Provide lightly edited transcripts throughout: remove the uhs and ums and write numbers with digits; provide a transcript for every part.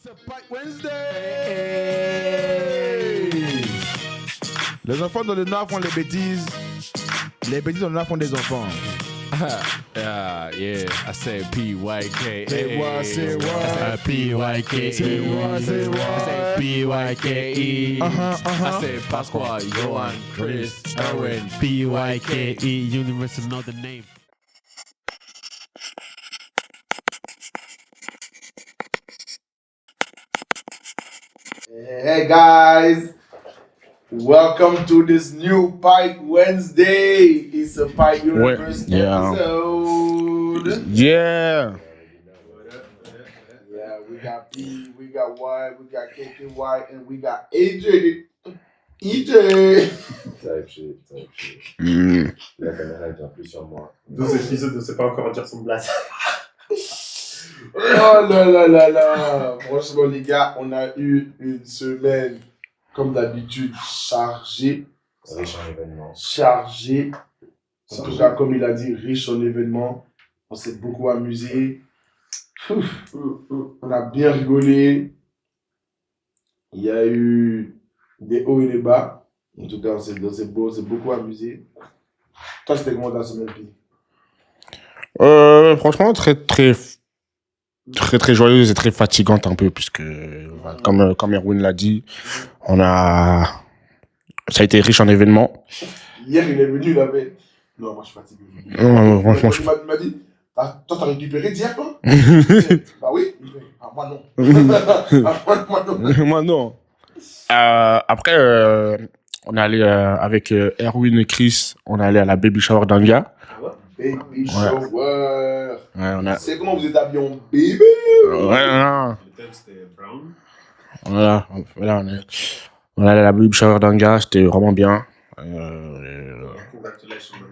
It's a Pike Wednesday! Les enfants dans le Nord font les bêtises dans le Nord font des enfants. Yeah, I said PYK. Say what, say what? PYK. Say what, say what? I said PYKE. Uh-huh. I said Pasqua, Johan, Chris, Erwin, PYKE. Universal know the name. Hey guys, welcome to this new Pike Wednesday. It's a Pike Universe episode. Yeah. Yeah, we got P, we got Y, we got KKY, and we got AJ. EJ. Type shit. La caméra est plus sur moi. 12 épisodes, ne sait pas encore dire son blast. Oh là. Franchement, les gars, on a eu une semaine, comme d'habitude, chargée. Riche en événements. Chargée. En tout cas, comme il a dit, riche en événements. On s'est beaucoup amusé. On a bien rigolé. Il y a eu des hauts et des bas. En tout cas, on s'est beaucoup amusé. Toi, c'était comment ta semaine, Pi? Franchement, très joyeuse et très fatigante un peu, puisque, comme Erwin l'a dit, ça a été riche en événements. Hier, il est venu, il avait... Non, moi, je suis fatigué. Franchement, Il m'a dit, toi, t'as récupéré d'hier, toi? Bah oui. Ah, moi, non. Moi, non. Moi, non. Après, on est allé avec Erwin et Chris, on est allé à la baby shower d'Anga. Baby shower. Ouais, C'est comment vous êtes habillés en baby? non. Le thème c'était Brown. Voilà, on est allé à la baby shower d'Anga, c'était vraiment bien. Congratulations, mon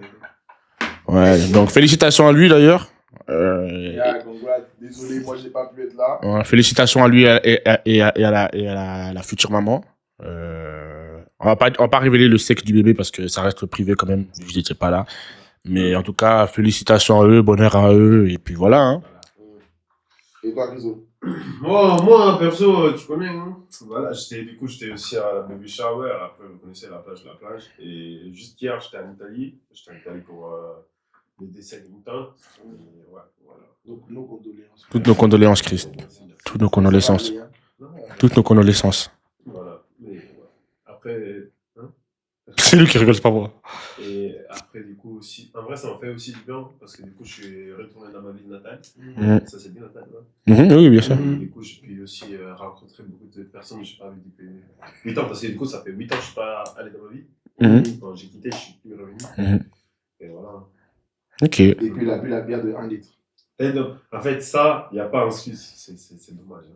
ami. Ouais, donc félicitations à lui d'ailleurs. Yeah, congrats. Désolé, moi, j'ai pas pu être là. Félicitations à lui et à la future maman. On va pas révéler le sexe du bébé parce que ça reste privé quand même, vu que je n'étais pas là. Mais en tout cas, félicitations à eux, bonheur à eux, et puis voilà. Hein. Et toi, Rizzo? Moi, perso, tu connais, hein. Voilà, j'étais aussi à la baby shower. Après, vous connaissez la plage. Et juste hier, j'étais en Italie. Pour le décès de Moutin. Et ouais, voilà. Donc, nos condoléances. Toutes nos condoléances, Christ. Toutes nos condoléances. Toutes nos condoléances. Voilà. Mais ouais. Après, C'est lui qui rigole, c'est pas moi. Et après, du coup, aussi, en vrai, ça m'a fait aussi du bien parce que du coup, je suis retourné dans ma ville natale. Ça, c'est bien natale, ouais. Oui, bien sûr. Et du coup, j'ai pu aussi rencontrer beaucoup de personnes que je n'ai pas vues depuis 8 ans parce que du coup, ça fait 8 ans que je ne suis pas allé dans ma vie. Quand j'ai quitté, je suis plus revenu. Et voilà. Ok. Et puis, il a bu la bière de 1 litre. Et donc, en fait, ça, il n'y a pas en Suisse. C'est dommage.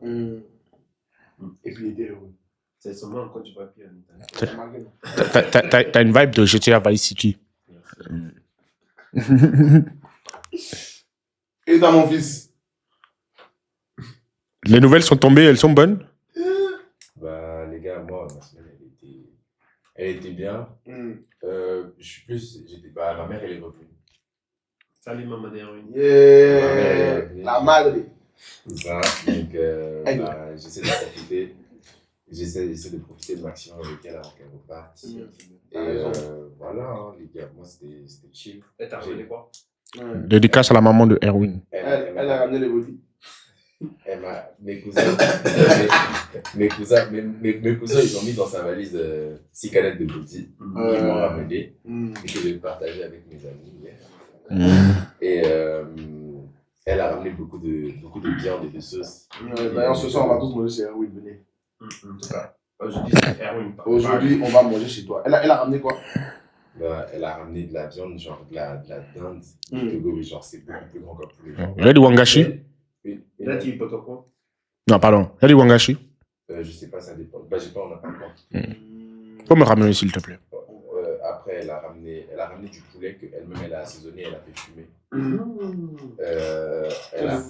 Et puis, il était heureux. C'est seulement quand tu vas pied en Italie. T'as une vibe de GTA Vice City. Et dans mon fils? Les nouvelles sont tombées, elles sont bonnes. Bah, les gars, moi, ma semaine, elle était bien. Ma mère, elle est revenue. Salut, maman d'Erwin. Yeah. La madre. C'est ça. Donc, j'essaie de profiter. J'essaie de profiter le maximum avec elle avant qu'elle reparte. Et voilà, hein, les gars, moi, c'était chill. Et t'as ramené quoi? Dédicace à la maman de Erwin. Elle a ramené les body. Mes cousins, ils ont mis dans sa valise 6 canettes de body. Ils m'ont ramené et que j'ai partagé avec mes amis. Et elle a ramené beaucoup de viande et de sauce. D'ailleurs, ce soir, on va tous manger chez Erwin, venez. En tout cas, aujourd'hui, c'est Erwin. Aujourd'hui, on va manger chez toi. Elle a ramené quoi? Elle a ramené de la viande, genre de la dinde. Mais genre, c'est beaucoup plus grand qu'un poulet. Il y a du wangashi? Oui. Là, tu es pas quoi? Non, pardon. Il y a du wangashi? Je sais pas, ça dépend. Bah, on n'a pas encore. Faut me ramener, s'il te plaît. Après, elle a ramené du poulet qu'elle-même, elle a assaisonné, elle a fait fumer.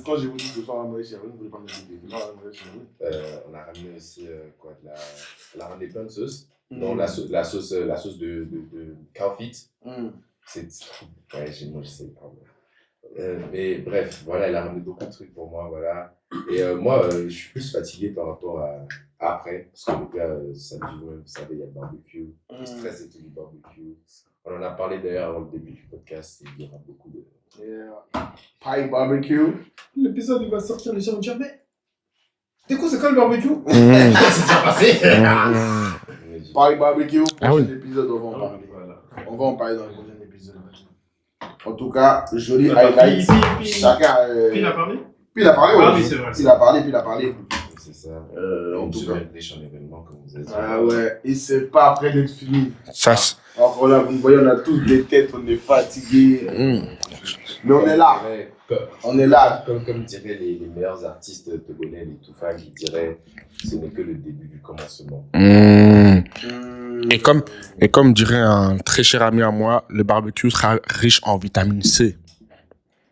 Quand j'ai vous dit que ce soir, on va manger chez Erwin, vous voulez pas me dire. On a ramené aussi elle a ramené plein de sauces. Non, la sauce de cow feet. Ouais, j'ai mangé ça. Mais bref, voilà, elle a ramené beaucoup de trucs pour moi, voilà. Et moi, je suis plus fatigué par rapport à après, parce que le gars, ça dit, ouais, vous savez, il y a le barbecue, le stress et tout du barbecue. On en a parlé d'ailleurs avant le début du podcast, il y aura beaucoup de... Pie barbecue. L'épisode, il va sortir, les gens vont dire, mais du coup, c'est quand le barbecue? Mmh. C'est déjà passé. Pie barbecue, Ah oui. prochain épisode, on va en parler. Voilà. On va en parler dans le prochain épisode. En tout cas, joli Attends, highlight. Puis Chacun. il a parlé? Puis il a parlé, Ah ouais. oui, c'est vrai. Il a parlé, puis il a parlé. C'est ça. En On tout se cas. riche en événements, comme vous avez dit. Ah ouais, et c'est pas après d'être fini. Ça, Alors là, vous me voyez, on a tous des têtes, on est fatigués. Mais on est là. On est là. Comme diraient les meilleurs artistes togolais, les Toufa, qui diraient ce n'est que le début du commencement. Et comme dirait un très cher ami à moi, le barbecue sera riche en vitamine C.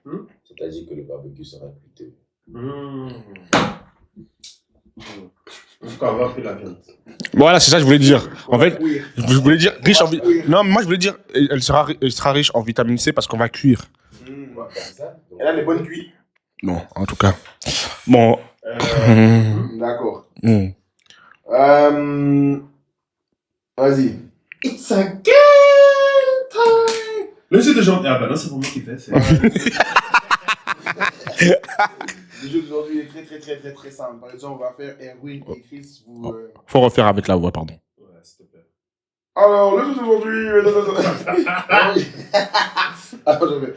C'est-à-dire que le barbecue sera cuité. En tout cas, on va faire la viande. Voilà, c'est ça que je voulais dire. En fait, Oui. je voulais dire riche en non, moi je voulais dire elle sera riche en vitamine C parce qu'on va cuire. On va faire ça. Donc, Elle a les bonnes cuits. Bon, en tout cas. Bon. D'accord. Mm. Vas-y. It's a game time. Le jeu de gens. Ah bah non, c'est pour moi qui fait. Le jeu d'aujourd'hui est très simple. Par exemple, on va faire Erwin et Chris. Vous, Faut refaire avec la voix, pardon. Ouais, s'il te plaît. Alors, le jeu d'aujourd'hui. Alors, je vais. Le jeu d'aujourd'hui.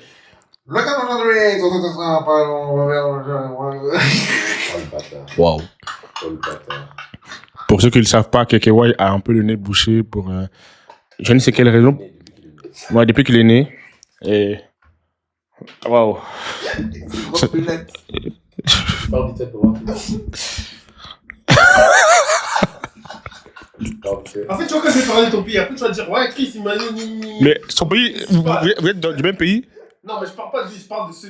Oh le bâtard. Waouh. Oh le bâtard. Pour ceux qui ne le savent pas, Kekewai a un peu le nez bouché pour je ne sais quelle raison. Depuis qu'il est né. Moi, depuis qu'il est né. Et. Waouh. Grosse lunette. Parle vite fait pour voir. Parle vite fait. En fait, tu vois, quand j'ai parlé de ton pays, après tu vas dire, ouais, Chris, il m'a dit. Mais son pays, vous êtes du même pays? Non, mais je parle pas de lui, je parle de ce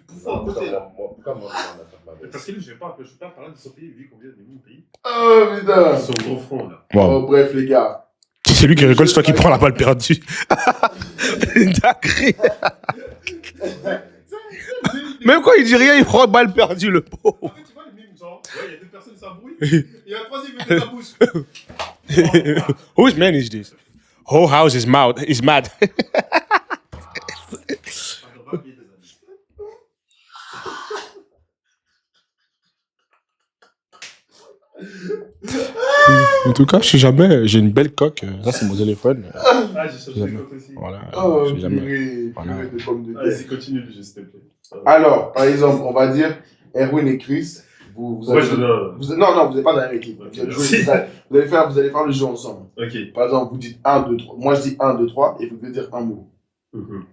bouffon à côté là. Pourquoi moi, on n'a pas Mais parce que lui, je vais pas parler de son pays, vu qu'on vient de mon pays. Oh putain. Son gros front là. Waouh. Oh, bref, les gars. C'est lui qui rigole, c'est toi qui prends la balle perdue. D'accord. Même quand il dit rien, il prend balle perdue, le pauvre. En fait, tu vois les mêmes gens, ouais, il y a deux personnes qui s'embrouillent, et il y a un troisième qui met sa bouche. Whose man is this? Whole house is mad. Is mad. En tout cas, je sais jamais. J'ai une belle coque. Ça, c'est mon téléphone. Ah, j'ai cherché le coq aussi. Voilà. Oh, je sais jamais. purée, Voilà. purée de pommes de terre. Vas-y, continue le jeu, s'il te plaît. Alors, par exemple, on va dire Erwin et Chris. Vous Ouais, avez, je donne. non, vous n'êtes pas dans la même équipe. Ok, Vous allez merci. vous allez faire le jeu ensemble. Ok. Par exemple, vous dites 1, 2, 3. Moi, je dis 1, 2, 3 et vous devez dire un mot. Mhm.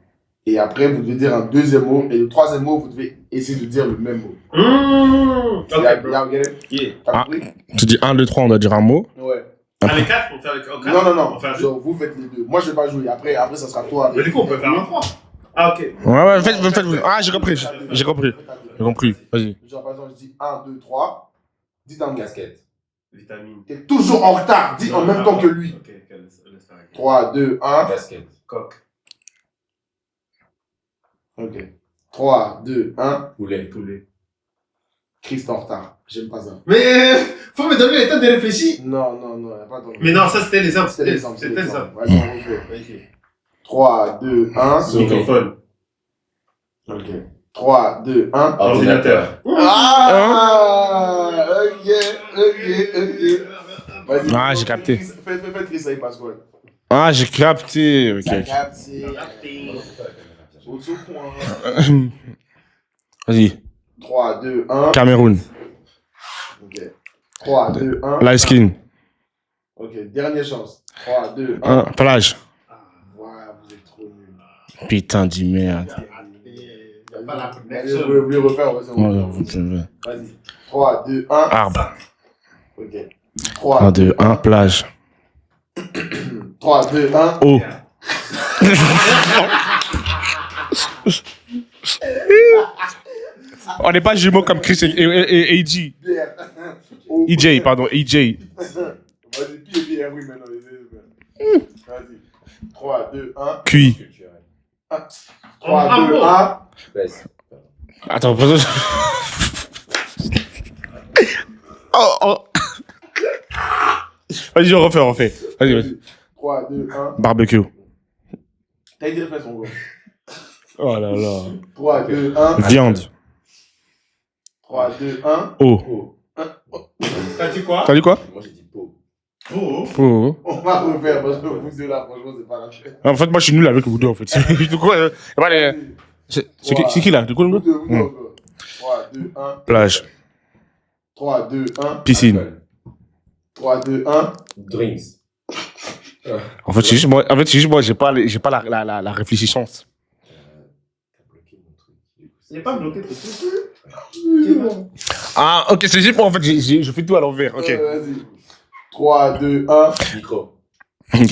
Et après, vous devez dire un deuxième mot. Et le troisième mot, vous devez essayer de dire le même mot. Ok, bro. Yeah. T'as compris? Tu dis 1, 2, 3, on doit dire un mot. Ouais. Ah, les quatre, on fait les quatre. Non. On fait un jeu. Genre, vous faites les deux. Moi, je vais pas jouer. Après, ça sera toi. Mais du coup, on peut faire un 3. Ah, ok. Ouais, faites. Ah, j'ai compris. J'ai compris. J'ai compris. Vas-y. Genre, par exemple, je dis 1, 2, 3. Dis un mot. Casquette. Vitamine. T'es toujours en retard. Dis en même temps que lui. Ok, laisse faire. 3, 2, 1. Casquette. Coq. Ok. 3, 2, 1. Poulet. Poulet. Chris, t'es en retard. J'aime pas ça. Mais faut me donner le temps de réfléchir. Non, y a pas de... Mais non, ça c'était les hommes. C'était l'exemple. C'était les hommes. Vas-y, on refait. Ok. 3, 2, 1. Microphone. Ok. 3, 2, 1. Ordinateur. Ah! Ok. Vas-y. Ah, j'ai capté. Fais Chris avec Pascal. Ah, j'ai capté. Ok. Ça capte, au point. Vas-y. 3, 2, 1. Cameroun. Ok. 3, 2, 1. Light skin. Ok, dernière chance. 3, 2, 1. Plage. Voilà, vous êtes trop nuls. Putain, dis merde. Pas la Allez, vous voulez refaire, vas-y. 3, 2, 1. Arbre. Ok. 3, 1, 2, 1, plage. 3, 2, 1. Eau. On n'est pas jumeaux comme Chris et AJ. Bière. EJ, pardon, EJ. Vas-y, bière, oui, maintenant. Vas-y. 3, 2, 1. Cuit. 3, 3, 2, 1. Baisse. Attends, oh. Vas-y, on refait. Vas-y. 3, 2, 1. Barbecue. T'as dit refais son gros. Oh là là. 3, 2, 1. Viande. 3, 2, 1. Eau. T'as dit quoi? T'as dit quoi? Moi, j'ai dit peau. Oh. Eau. On va refaire parce que vous deux là, franchement, c'est pas la chaîne. En fait, moi, je suis nul avec vous deux, en fait. Du coup, c'est qui là? Du coup, Vous deux encore. 3, 2, 1. Plage. 3, 2, 1. Piscine. Alcool. 3, 2, 1. Drinks. En fait, c'est juste moi, j'ai pas la réfléchissance. T'as bloqué mon truc. Il n'est pas bloqué ton truc. Ah, ok, c'est juste moi, en fait, je fais tout à l'envers. Ok. Vas-y. 3, 2, 1. Micro. Ok.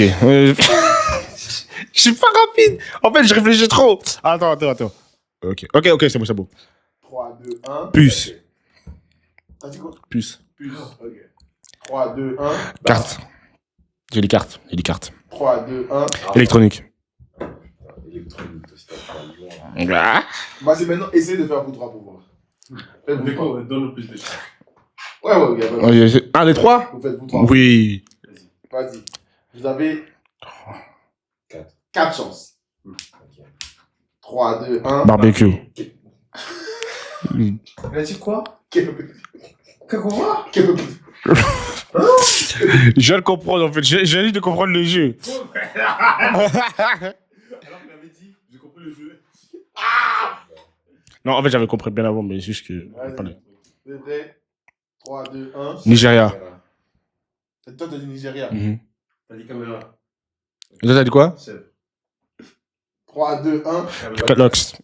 Je suis pas rapide. En fait, je réfléchis trop. Attends. Ok, c'est bon. 3, 2, 1. Puce. T'as dit quoi? Puce. Puce. Ok. 3, 2, 1. Carte. J'ai les cartes. 3, 2, 1. Électronique. Électronique, c'est pas loin. Ah. Vas-y, maintenant, essayez de faire vous trois pour voir. Faites vous trois. Donne-nous plus de choses. Ouais, ok. Un des trois? Vous faites vous trois. Oui. Vas-y. Vous avez 4. 4 chances. Ok. 3, 2, 1. Barbecue. Il a dit quoi? Quoi? Je viens de comprendre, en fait. J'ai envie de comprendre le jeu. Alors qu'il avait dit, j'ai compris le jeu. Non, en fait, j'avais compris bien avant, mais c'est juste que. Vas-y. C'était 3, 2, 1. Nigeria. Toi, t'as dit Nigeria. Mhm. T'as dit caméra. Et toi, t'as dit quoi? Chef. 3, 2, 1. Lox.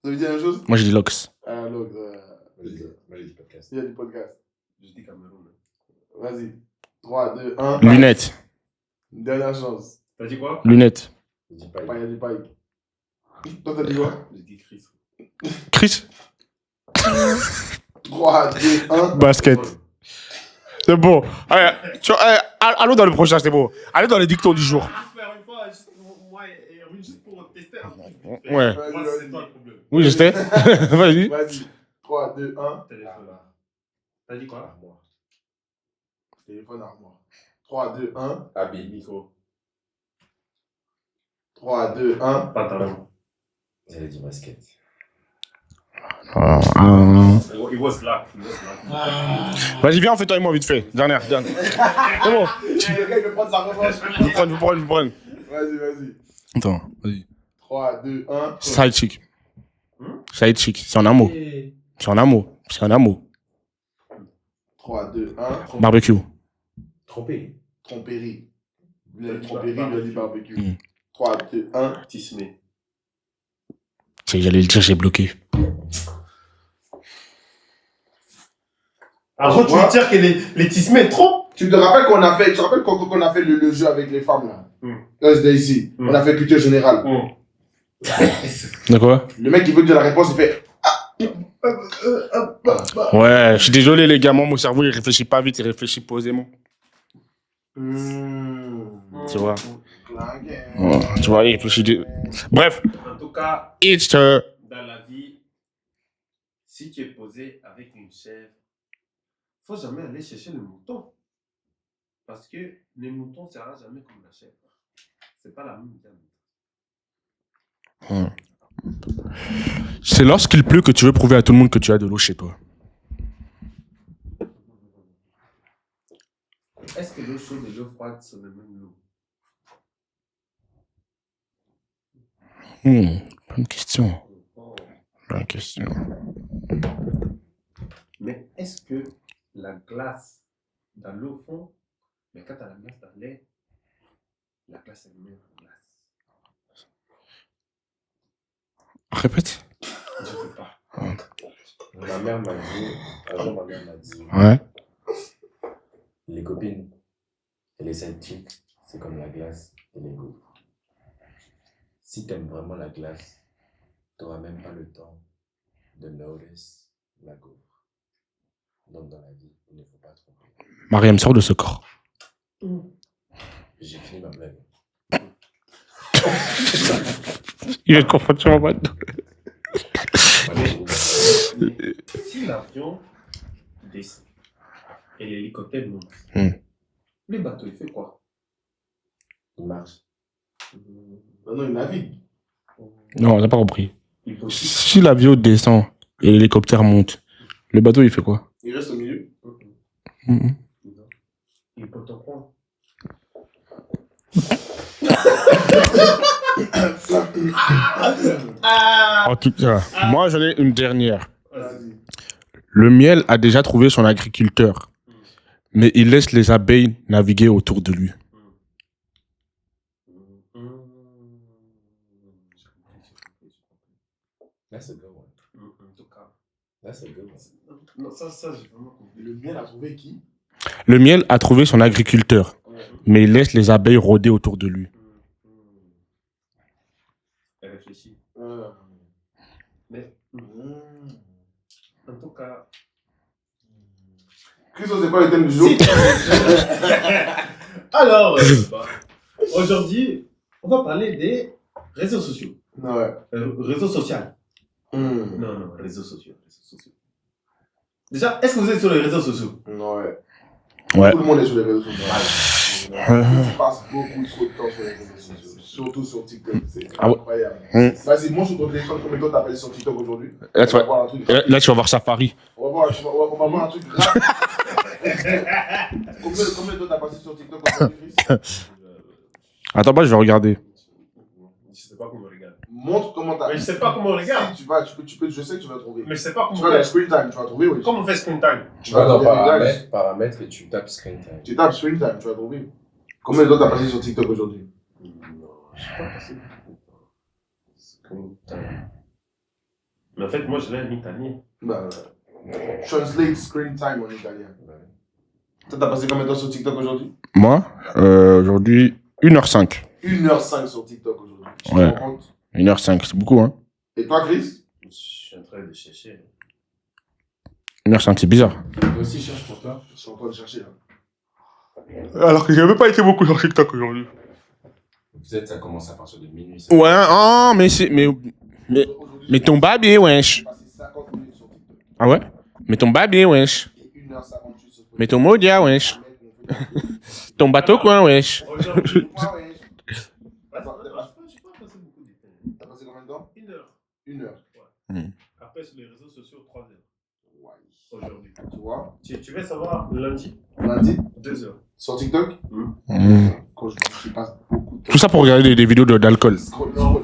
Vous avez dit la même chose? Moi, j'ai dit Lox. Ah, Log. Moi, j'ai dit podcast. Il y a du podcast. J'ai dit Cameroun. Vas-y. 3, 2, 1. Lunettes. Une dernière chance. T'as dit quoi? Lunettes. J'ai dit pas. Pas, il y a du paille. Toi, t'as dit quoi? J'ai dit Chris. Chris. 3, 2, 1. Basket. C'est bon. Allez, allons dans le prochain, c'est bon. Allez dans les dictons du jour. Faire une fois, moi et Erwin, juste pour tester un truc. Ouais. Moi, c'est toi le problème. Oui, je sais. Vas-y. Vas-y. 3, 2, 1. Téléphone. T'as dit quoi? Armoire. Téléphone armoire. 3, 2, 1. Habit. Micro. 3, 2, 1. Pantalon. J'allais dire basket. It was luck. Vas-y, viens, on fait toi et moi vite fait. Dernière. C'est bon. Le gars, il veut prendre sa revanche. Vous prenez. Vas-y. Attends, vas-y. 3, 2, 1. Side chick. Side chick, c'est en un mot. C'est en un mot. 3, 2, 1. Barbecue. Trompé. Tromperie. Il a dit tromperie, il a dit barbecue. Mm. 3, 2, 1. Tismé. Tu sais, j'allais le dire, j'ai bloqué. Alors, tu veux dire que les tismés trop? Tu te rappelles qu'on a fait, qu'on a fait le jeu avec les femmes là? Là, c'était ici. On a fait culture générale. De quoi? Le mec, il veut dire la réponse, il fait. Ouais, je suis désolé les gars, moi mon cerveau il réfléchit pas vite, il réfléchit posément. Tu vois? Ouais, tu vois, il réfléchit. Bref, En tout cas, it's dans la vie, si tu es posé avec une chèvre, faut jamais aller chercher le mouton. Parce que le mouton ne sera jamais comme la chèvre. C'est pas la même gamme. c'est lorsqu'il pleut que tu veux prouver à tout le monde que tu as de l'eau chez toi. Est-ce que l'eau chaude et l'eau froide sont la même eau? Bonne question. Bonne question. Mais est-ce que la glace dans l'eau fond, mais quand tu as la glace dans l'air, la glace est même la glace? Répète. Je ne sais pas. Ma mère m'a dit, un jour, ma mère m'a dit, Ouais. les copines et les side chicks, c'est comme la glace et les gaufres. Si t'aimes vraiment la glace, t'auras même pas le temps de notice la gaufre. Donc dans la vie, il ne faut pas tromper. Mariam, sort de ce corps. J'ai fini ma blague. Il va être confondre sur un bateau. Si l'avion descend et l'hélicoptère monte, le bateau, il fait quoi? Il marche. Non, il navigue. Non, on n'a pas compris. Il faut aussi. Si l'avion descend et l'hélicoptère monte, le bateau, il fait quoi? Il reste au milieu. Il peut t'en prendre. En tout cas, moi, j'en ai une dernière. Vas-y. Le miel a déjà trouvé son agriculteur, mais il laisse les abeilles naviguer autour de lui. That's a good one. En tout cas. That's a good one. Non, ça, j'ai vraiment compris. Le miel a trouvé qui? Le miel a trouvé son agriculteur, mais il laisse les abeilles rôder autour de lui. Elle réfléchit. Mais, en tout cas. Christo, c'est quoi le thème du jour? Alors, aujourd'hui, on va parler des réseaux sociaux. Ouais. Réseaux sociaux. Non, réseaux sociaux. Déjà, est-ce que vous êtes sur les réseaux sociaux? Ouais. Ouais. Tout le monde est sur les réseaux sociaux. Je passe beaucoup trop de temps sur les réseaux sociaux. Surtout sur TikTok. C'est incroyable. Vas-y, moi sur ton téléphone, combien de temps t'as passé sur TikTok aujourd'hui? Là, tu On va vas, voir un truc. là, tu vas voir Safari. On va voir un truc grave. Combien de temps t'as passé sur TikTok aujourd'hui, Chris? Attends, je vais regarder. Je sais pas comment on regarde. Montre comment t'as. Mais je sais pas comment on regarde. Si, je sais que tu vas trouver. Mais je sais pas Tu comment vas on dans fait. screen time, tu vas trouver, oui. Comment on fait screen time? Tu vas dans paramètres. paramètres et tu tapes screen time. Tu tapes screen time, tu vas trouver. Combien de temps t'as passé sur TikTok aujourd'hui? Non, je sais pas passer beaucoup de temps. Screen time. Mais en fait, moi, je l'ai en italien. Bah, translate screen time en italien. Toi, t'as passé combien de temps sur TikTok aujourd'hui? Moi, aujourd'hui, 1h05. 1h05 sur TikTok aujourd'hui. Tu te Ouais. rends compte? 1h05, c'est beaucoup, hein? Et toi, Chris? Je suis en train de chercher. 1h05, c'est bizarre. Toi aussi, cherche pour toi. Je suis en train de chercher là. Alors que j'ai même pas été beaucoup sur TikTok aujourd'hui. Peut-être ça commence à partir de minuit. Ça. Ouais, oh, mais ton babi, wesh. J'ai passé 50 minutes sur TikTok. Ah ouais? Mais ton babi, wesh. Et 1h58 sur Mais ton modia, wesh. Ton bateau, quoi, wesh. Aujourd'hui, Ouais, ouais. je peux pas passer beaucoup de temps. T'as passé combien de temps? 1 heure. 1 heure. Après, sur les réseaux sociaux, 3 heures. Ouais. Aujourd'hui. Tu vois? Tu veux savoir lundi? Lundi? 2 heures. Sur TikTok? Quand je passe beaucoup de temps. Tout ça pour regarder des vidéos d'alcool. Scroll. Toi,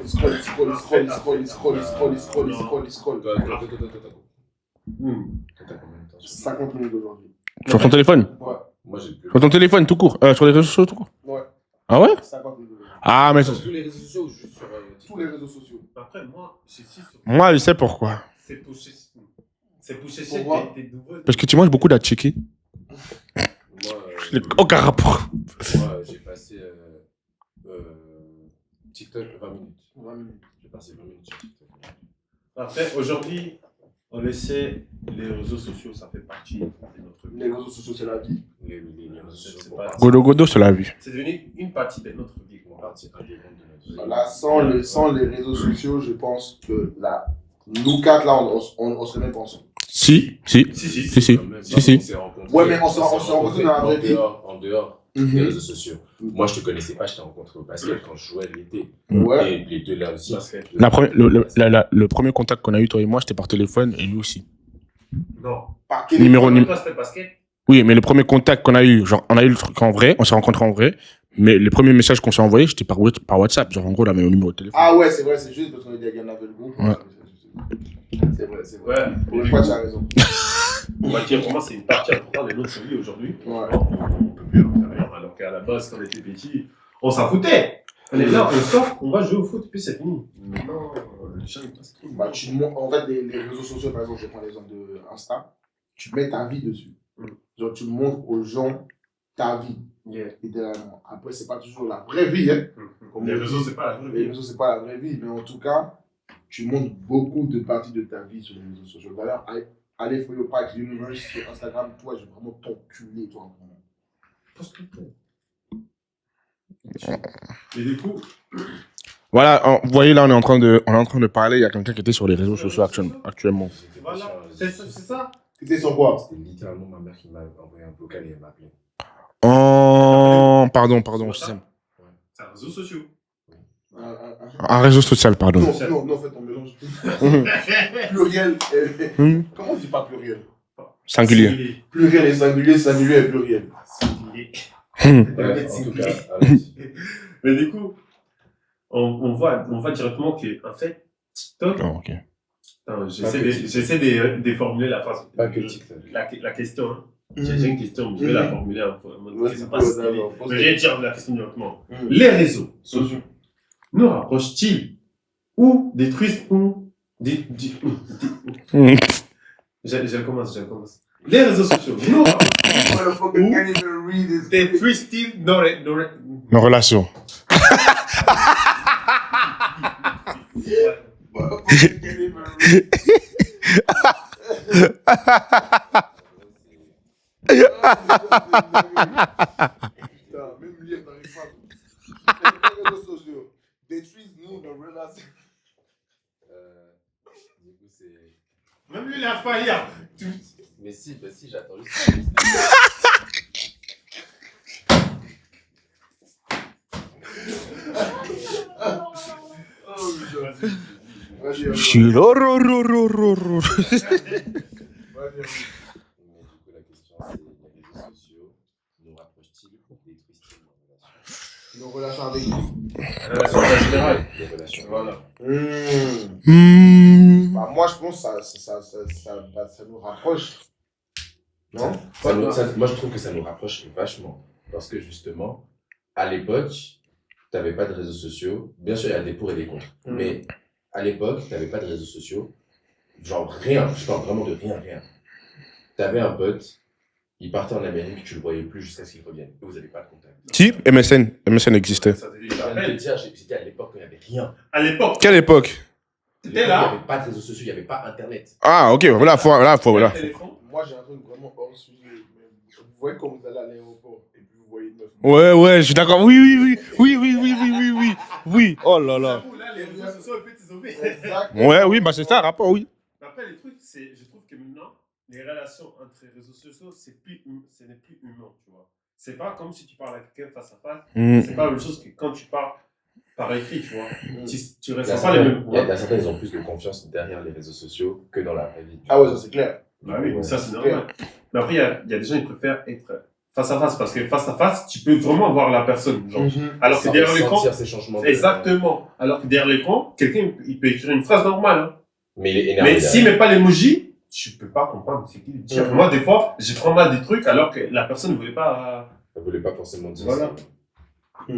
t'as combien de temps 50 minutes aujourd'hui. Sur ton téléphone? Ouais. Moi, j'ai plus. Sur ton téléphone, tout court. Sur les réseaux sociaux, tout court. Ouais. Ah ouais? 50 minutes aujourd'hui. Ah, mais Sur tous les réseaux sociaux ou juste sur Tous les réseaux sociaux. Après, moi, je suis sur. moi, je sais pourquoi. C'est pour chercher Pourquoi? des nouveaux. Parce que tu manges beaucoup d'atchiki. Moi, Aucun rapport. moi j'ai passé TikTok 20 minutes. 20 minutes. J'ai passé 20 minutes sur TikTok. Après, aujourd'hui, on le sait, les réseaux sociaux, ça fait partie de notre vie. Les réseaux sociaux, c'est la vie. Les réseaux sociaux C'est font pas- partie Godo, c'est la vie. C'est devenu une partie de notre vie. font partie intégrante de notre vie. Là, sans les réseaux sociaux, je pense que là, nous quatre, là, on serait même pas ensemble. Si. Si. Quand même, Si, si. on s'est rencontrés. Ouais, mais on s'est rencontrés dans la vraie vie. En dehors des réseaux sociaux. Moi, je te connaissais pas, je t'ai rencontré au basket quand je jouais l'été. Ouais. Et les deux là aussi. Basket. Le premier contact qu'on a eu, toi et moi, c'était par téléphone et lui aussi. Non. Par Numéro Toi, c'était basket. Oui, mais le premier contact qu'on a eu, genre, on a eu le truc en vrai, on s'est rencontrés en vrai, mais les premiers messages qu'on s'est envoyés, c'était par WhatsApp. Genre, en gros, on avait un numéro de téléphone. Ah ouais, c'est vrai, c'est juste parce qu'on était à Ghana avec le groupe. Ouais. C'est vrai, c'est vrai. Ouais. Mais toi, tu as raison. On va dire, pour moi, c'est une partie importante de notre vie aujourd'hui. Ouais. On peut plus en faire rien. Alors qu'à la base, quand on était petits, on s'en foutait. On est là, on sort, on va jouer au foot, puis c'est fini. Maintenant, les gens, ils passent trop. Bah, en fait, les réseaux sociaux, par exemple, je prends l'exemple de Insta, tu mets ta vie dessus. Genre, tu montres aux gens ta vie, Yeah. littéralement. Après, c'est pas toujours la vraie vie, hein. Comme Les on réseaux, dit. c'est pas la vraie Les vie. réseaux, c'est pas la vraie vie, mais en tout cas, tu montres beaucoup de parties de ta vie sur les réseaux sociaux. D'ailleurs, allez for your Pack Universe sur Instagram, toi, je vais vraiment t'enculer, toi, en moment. Poste-le. Et du coup, Voilà, vous voyez, là, on est en train de parler. Il y a quelqu'un qui était sur les réseaux sociaux actuellement. Voilà, c'est ça. C'était sur quoi? C'était littéralement ma mère qui m'a envoyé un vocal et elle m'a appelé. Oh, pardon, c'est ça. C'est un réseau social. Un réseau social, pardon. Non, en fait, on mélange tout. Pluriel. Comment on dit pas pluriel? Singulier. Pluriel et singulier, singulier et pluriel. En tout cas, allez-y. Mais du coup, on voit directement que, en fait, TikTok. Oh, ok. Attends, j'essaie de formuler la phrase. Pas que TikTok. La question. Hein. J'ai une question, je vais la formuler en mode Ouais, que ça c'est passe. cool, d'accord. Mais je vais dire la question directement. Les réseaux sociaux nous rapprochent-ils ou détruisent ou. Je commence. Les réseaux sociaux nous rapprochent. Détruisent-ils Nos relations. Même lire dans les femmes. Les réseaux sociaux détruisent-nous nos relations. Du coup, c'est. Même lui, il a pas lire. Mais si, j'attends juste. Vas-y. Chilorororororo. Vas-y. Mais du coup, la question, c'est les réseaux sociaux nous rapprochent-ils ou détruisent-ils nos relations? Nos relations avec qui? Relation en général. Les relations. Voilà. Bah, moi, je pense que ça nous rapproche. Non? Moi, je trouve que ça nous rapproche vachement. Parce que justement, à l'époque, tu n'avais pas de réseaux sociaux. Bien sûr, il y a des pour et des contre. Mais à l'époque, tu n'avais pas de réseaux sociaux. Genre rien. Je parle vraiment de rien. Tu avais un pote, il partait en Amérique, tu le voyais plus jusqu'à ce qu'il revienne. Et vous n'avez pas de contact. Si, MSN existait. Ça te dit, Je viens de te dire, j'ai dit à l'époque, il n'y avait rien. à l'époque, Quelle époque? t'étais Il n'y là. avait pas de réseaux sociaux, il n'y avait pas Internet. Ah, ok, voilà. Le téléphone. Moi, j'ai un truc vraiment hors sujet. Vous voyez quand vous allez à l'aéroport et puis vous voyez une meuf. Ouais, je suis d'accord. Oui. Oui, oh là là. Là, les réseaux sociaux, ils peuvent te sauver. Exactement. Ouais, oui, bah c'est ça, rapport, oui. Après, les trucs, je trouve que maintenant, les relations entre les réseaux sociaux, ce n'est plus humain, tu vois. C'est pas comme si tu parles à quelqu'un face à face. C'est pas la même chose que quand tu parles par écrit, tu vois. Tu Il y a ressens pas les mêmes. certains, il y a certains, ils ont plus de confiance derrière les réseaux sociaux que dans la vraie vie. Ah ouais, ça c'est clair. Bah oui, Ouais, ça c'est normal. Mais après, il y a des gens qui préfèrent être face à face parce que face à face, tu peux vraiment voir la personne. Genre. Alors que derrière l'écran. Sentir ces changements. Exactement. Alors que derrière l'écran, quelqu'un il peut écrire une phrase normale. Hein. Mais il est énervé. Mais s'il met pas l'emoji, tu peux pas comprendre ce qu'il dit. Moi, des fois, j'ai trop mal des trucs alors que la personne ne voulait pas. Elle ne voulait pas forcément dire Voilà. ça.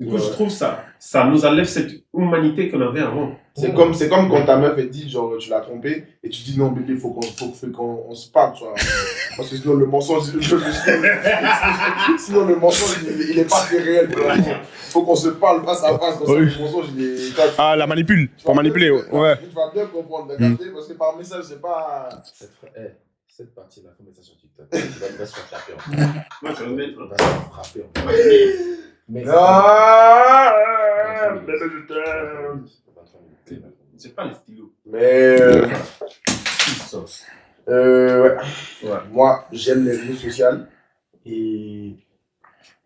Du coup, je trouve ça nous enlève cette humanité qu'on avait avant. C'est comme quand ta meuf elle dit genre tu l'as trompé et tu dis non bébé faut qu'on se parle, tu vois. Parce que sinon le mensonge sinon le mensonge il est pas très réel. Faut qu'on se parle face à face, comme ça, le mensonge il est. Ah, la manipule, pour manipuler, ouais. Tu vas bien comprendre, parce que par message c'est pas. Cette partie-là, faut mettre ça sur TikTok. Il va se faire taper. Moi, je vais le mettre. Il va se faire frapper. Mais c'est pas les stylos. Mais Sauce. ouais. Ouais. Moi j'aime les réseaux sociaux et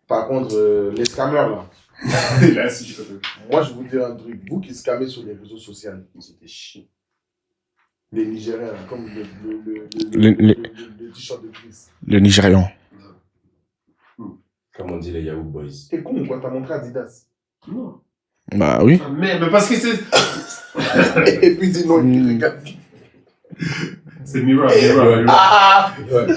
par contre les scammers là. Là, si je peux. Moi je vais vous dire un truc, vous qui scammez sur les réseaux sociaux, C'était chiant. les Nigériens là, comme le t-shirt de Chris. Le Nigérian. Comme on dit les Yahoo Boys. T'es con ou quoi, t'as montré Adidas. Non. Bah oui. Mais parce que c'est. Et puis dis non, il regarde. C'est Mirror. Ah. Ouais.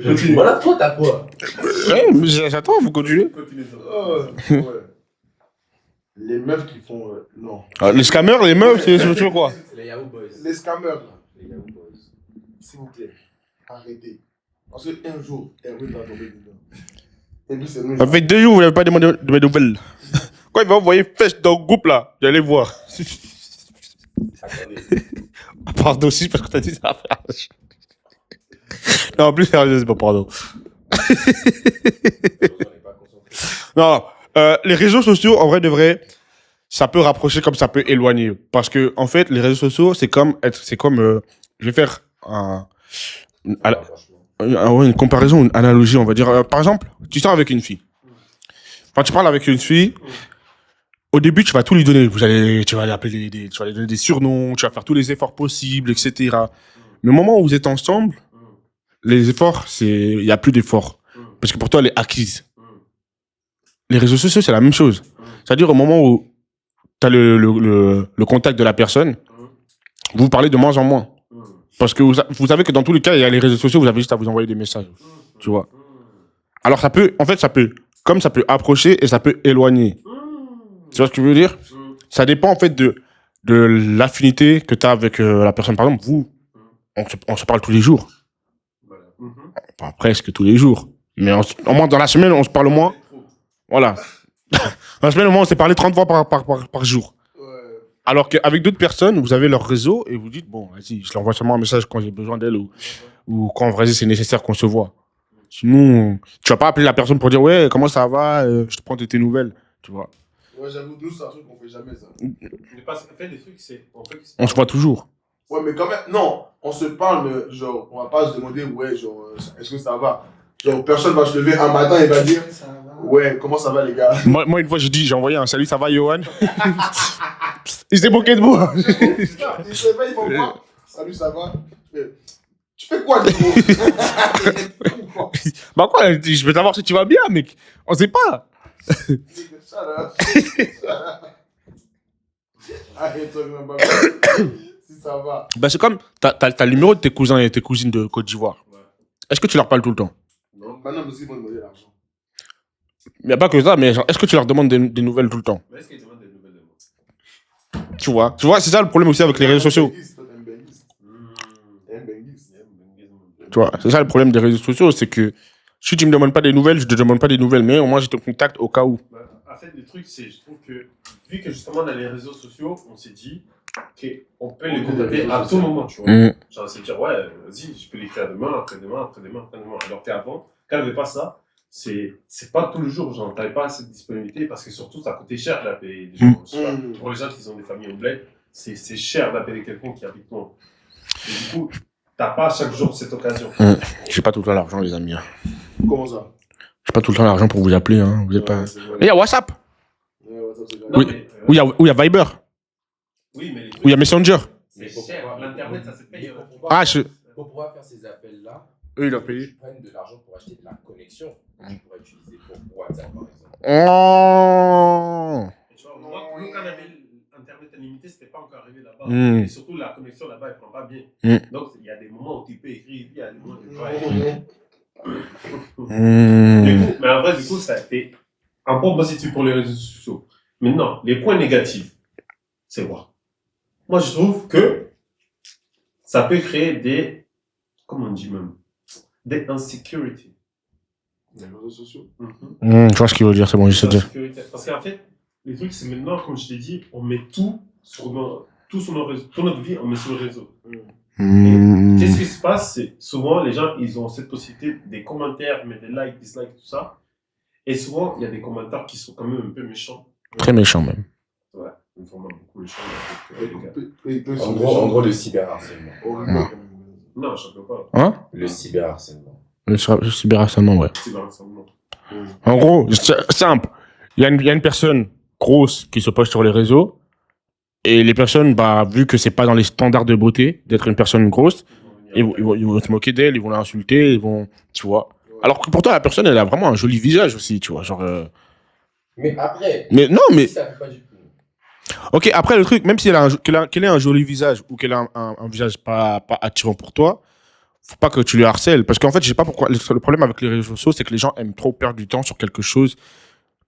Continue. Voilà, toi, t'as quoi? Mais j'attends, vous continuez. Ouais. Les meufs qui font. Non. Ah, les scammers, les meufs, c'est surtout quoi? Les Yahoo Boys. Les scammers là, Les Yahoo Boys. s'il vous plaît, arrêtez. Parce qu'un jour, Hervé va tomber dedans. Et puis c'est nous. Ça fait 2 jours, vous n'avez pas demandé de mes nouvelles. Quand il va envoyer fèche dans le groupe là, j'allais voir. Attendez. Pardon aussi parce que t'as dit ça. Non, en plus, c'est pas pardon. On n'est pas concentré. Non, les réseaux sociaux, en vrai de vrai, ça peut rapprocher comme ça peut éloigner. Parce que, en fait, les réseaux sociaux, je vais faire Franchement. une comparaison, une analogie, on va dire. Par exemple, tu sors avec une fille. Quand tu parles avec une fille, au début, tu vas tout lui donner. Tu vas l'appeler tu vas lui donner des surnoms, tu vas faire tous les efforts possibles, etc. Mais au moment où vous êtes ensemble, les efforts, il y a plus d'efforts. Parce que pour toi, elle est acquise. Les réseaux sociaux, c'est la même chose. C'est-à-dire, au moment où tu as le contact de la personne, vous parlez de moins en moins. Parce que vous savez que dans tous les cas, il y a les réseaux sociaux, vous avez juste à vous envoyer des messages. Tu vois. Alors, ça peut approcher et ça peut éloigner. Tu vois ce que je veux dire? Ça dépend, en fait, de l'affinité que tu as avec la personne. Par exemple, vous, on se parle tous les jours. Pas presque tous les jours. Mais au moins, dans la semaine, on se parle au moins. Voilà. Dans la semaine, au moins, on s'est parlé 30 fois par jour. Alors qu'avec d'autres personnes, vous avez leur réseau et vous dites, bon, vas-y, je l'envoie seulement un message quand j'ai besoin d'elle ou quand, vas-y, c'est nécessaire qu'on se voit. Sinon, tu vas pas appeler la personne pour dire, ouais, comment ça va, je te prends tes nouvelles, tu vois. Ouais, j'avoue, nous, c'est un truc qu'on fait jamais, ça. Mais parce qu'en fait, les trucs, c'est. On se voit toujours. Ouais, mais quand même, non, on se parle, mais genre, on va pas se demander, ouais, genre, est-ce que ça va? Genre, personne va se lever un matin et va dire, ouais, comment ça va, les gars? Moi, une fois, j'ai envoyé un salut, ça va, Johan? Il s'est moqué de moi. Il se réveille, il m'envoie, salut, ça va? Tu fais quoi, du coup? Bah quoi, je veux savoir si tu vas bien, mec. On sait pas. Ça, là. Arrête-toi, même pas. Si ça va. Bah c'est comme, t'as le numéro de tes cousins et tes cousines de Côte d'Ivoire. Ouais. Est-ce que tu leur parles tout le temps? Non, maintenant, parce qu'ils vont demander l'argent. Il n'y a pas que ça, mais genre, est-ce que tu leur demandes des nouvelles tout le temps? Mais est-ce qu'ils demandent des nouvelles de moi? Tu vois, c'est ça le problème aussi avec les réseaux sociaux. Toi, t'aimes Bengis. T'aimes Bengis. Tu vois, c'est ça le problème des réseaux sociaux, c'est que si tu me demandes pas des nouvelles, je te demande pas des nouvelles, mais au moins je te contacte au cas où. Bah, en fait, le truc, c'est, je trouve que, vu que justement dans les réseaux sociaux, on s'est dit qu'on peut les contacter à tout moment, tu vois. Genre, c'est dire, ouais, vas-y, je peux l'écrire demain, après-demain. Alors qu'avant, quand il n'y avait pas ça, c'est pas tout le jour, genre, t'avais pas cette disponibilité parce que surtout, ça coûtait cher d'appeler des gens. Je sais pas, pour les gens qui ont des familles au bled, c'est cher d'appeler quelqu'un qui habite loin. Et du coup, t'as pas chaque jour cette occasion. J'ai pas tout le temps l'argent, les amis. Comment ça? J'ai pas tout le temps l'argent pour vous appeler, hein. Vous êtes pas. Ouais, Il y a WhatsApp. WhatsApp, c'est grave. Non, Oui. mais, Où il y a Viber. oui, mais les Où il y a Messenger. c'est cher. L'internet, ça se paye. Ah, Pour pouvoir faire ces appels-là, eux, ils ont payé. ils prennent de l'argent pour acheter de la connexion que tu pourrais utiliser pour WhatsApp, par exemple. Oh. Tu vois, nous, quand on avait Internet illimité, c'était pas encore arrivé là-bas. Et surtout, la connexion là-bas, elle prend pas bien. Donc, il y a des moments où tu peux écrire, il y a des moments où tu peux pas écrire. Du coup, mais en vrai, du coup, ça a été un point positif pour les réseaux sociaux. Maintenant, les points négatifs, c'est quoi? Moi, je trouve que ça peut créer des, comment on dit même, des insecurities. Les réseaux sociaux. Je vois ce qu'il veut dire, c'est bon, je sais dire. Parce qu'en fait, le truc, c'est maintenant, comme je t'ai dit, on met tout sur nos réseaux. Toute notre vie, on met sur le réseau. Et qu'est-ce qui se passe? C'est souvent, les gens, ils ont cette possibilité des commentaires, mais des likes, dislikes, tout ça. Et souvent, il y a des commentaires qui sont quand même un peu méchants. Très méchant, même. Ouais, vraiment beaucoup méchants. Les gars. En gros, le cyberharcèlement. Non, je ne peux pas. Hein? Le cyberharcèlement. Le cyberharcèlement, ouais. C'est dans l'ensemble. En gros, c'est simple. Il y a une personne grosse qui se poste sur les réseaux. Et les personnes, bah, vu que c'est pas dans les standards de beauté d'être une personne grosse, ils vont se moquer d'elle, ils vont l'insulter, ils vont, tu vois. Alors que pourtant, la personne, elle a vraiment un joli visage aussi, tu vois. Genre, Mais après, mais non, mais. ça fait pas du tout. Ok, après, le truc, même si qu'elle ait un joli visage ou qu'elle a un visage pas attirant pour toi, faut pas que tu le harcèles. Parce qu'en fait, je sais pas pourquoi. Le problème avec les réseaux sociaux, c'est que les gens aiment trop perdre du temps sur quelque chose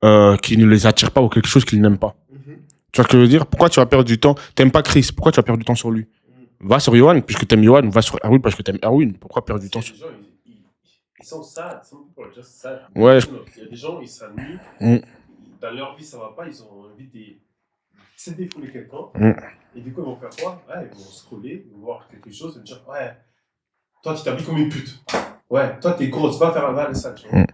qui ne les attire pas ou quelque chose qu'ils n'aiment pas. Tu vois ce que je veux dire? Pourquoi tu vas perdre du temps? T'aimes pas Chris, pourquoi tu vas perdre du temps sur lui? Va sur Yohan, puisque t'aimes Yohan, va sur Erwin, parce que t'aimes Erwin. Pourquoi perdre du temps sur... Les gens, ils sont sad, some people are just sad. Ouais, Il y a des gens, ils s'ennuient. Dans leur vie, ça va pas, ils ont envie de se défouler quelqu'un. Et du coup, ils vont faire quoi? Ouais, ils vont scroller, ils vont voir quelque chose, ils vont dire, ouais, Toi, tu t'habilles comme une pute. Ouais, toi, t'es grosse, va faire la salle. Tu vois.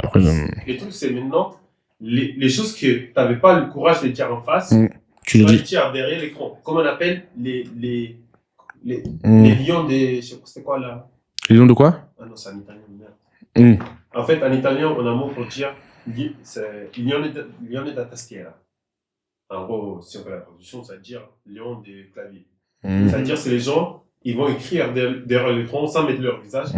Après, Les trucs, c'est maintenant les choses que t'avais pas le courage de dire en face, tu tu le vas les dis. dire derrière l'écran. Comment on appelle les Mm. lions des. Je sais pas, c'était quoi là? Les noms de quoi? Ah non, c'est en italien, merde. Mm. En fait, en italien, on a un mot pour dire c'est lione da tastiera. En gros, si on fait la traduction, ça veut dire lion des claviers. Mm. Ça veut dire c'est les gens, ils vont écrire derrière l'écran sans mettre leur visage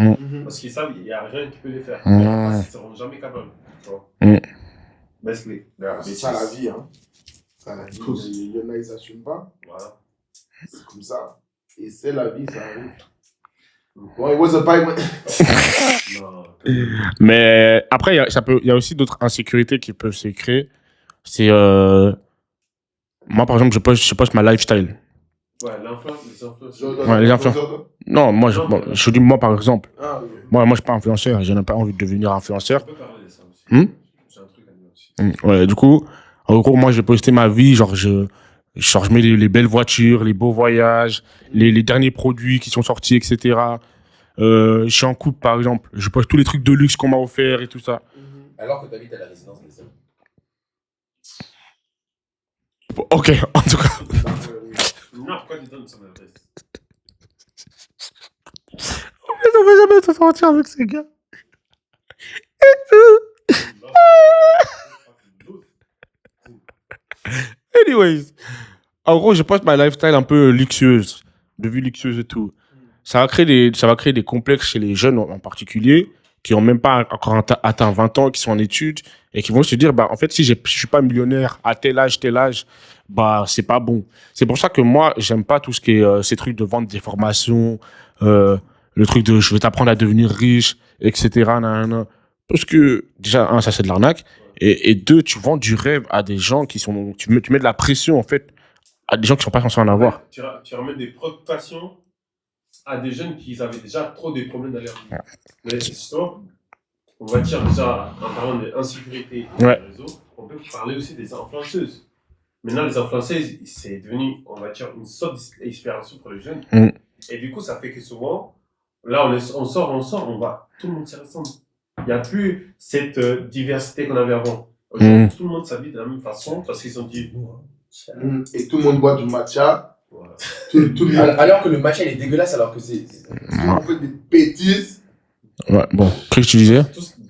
parce qu'ils savent qu'il n'y a rien qui peut les faire. Parce qu'ils ne seront jamais capables. Tu vois. Basically. C'est ça la vie, hein. Ça la vie. Il y en a, ils s'assument pas. Voilà. C'est comme ça. Et c'est la vie, ça arrive. Bon, it was a pie. Non. Mais après, il y a aussi d'autres insécurités qui peuvent se créer. C'est. Moi, par exemple, je poste ma lifestyle. Ouais, l'influence, les influences. Ouais, les influenceurs. Non, moi, je dis, moi, par exemple. Ah, ok. Moi, je suis pas influenceur. Je n'ai pas envie de devenir influenceur. On peut parler de ça aussi. J'ai un truc à dire aussi. Ouais, du coup, en gros, moi, j'ai posté ma vie. Genre, je mets les belles voitures, les beaux voyages, les derniers produits qui sont sortis, etc. Je suis en couple, par exemple. Je poste tous les trucs de luxe qu'on m'a offert et tout ça. Alors que tu habites à la résidence des hommes. Ok, en tout cas. Non, pourquoi tu donnes ça m'intéresse? On va jamais se sortir avec ces gars. Anyways. En gros, je poste ma lifestyle un peu luxueuse. De vie luxueuse et tout. Ça va créer des complexes chez les jeunes en particulier, qui n'ont même pas encore atteint 20 ans, qui sont en études, et qui vont se dire, bah, en fait, si je suis pas millionnaire à tel âge, bah, c'est pas bon. C'est pour ça que moi, j'aime pas tout ce qui est ces trucs de vente des formations, le truc de je vais t'apprendre à devenir riche, etc. Nanana. Parce que, déjà, un, ça c'est de l'arnaque, et deux, tu vends du rêve à des gens qui sont. Tu mets de la pression, en fait, à des gens qui sont pas censés en avoir. Tu ramènes des préoccupations à des jeunes qui avaient déjà trop de problèmes dans leur vie. Mais justement, on va dire déjà, en parlant d'insécurité sur les réseaux, on peut parler aussi des influenceuses. Maintenant, les influenceuses, c'est devenu, on va dire, une sorte d'inspiration pour les jeunes. Et du coup, ça fait que souvent, là, on sort, tout le monde s'y ressemble. Il n'y a plus cette diversité qu'on avait avant. Aujourd'hui, tout le monde s'habille de la même façon parce qu'ils ont dit, et tout le monde boit du matcha. voilà. Tout le monde. Alors que le matcha il est dégueulasse, alors que c'est. On fait des bêtises. Ouais, bon, qu'est-ce que tu disais?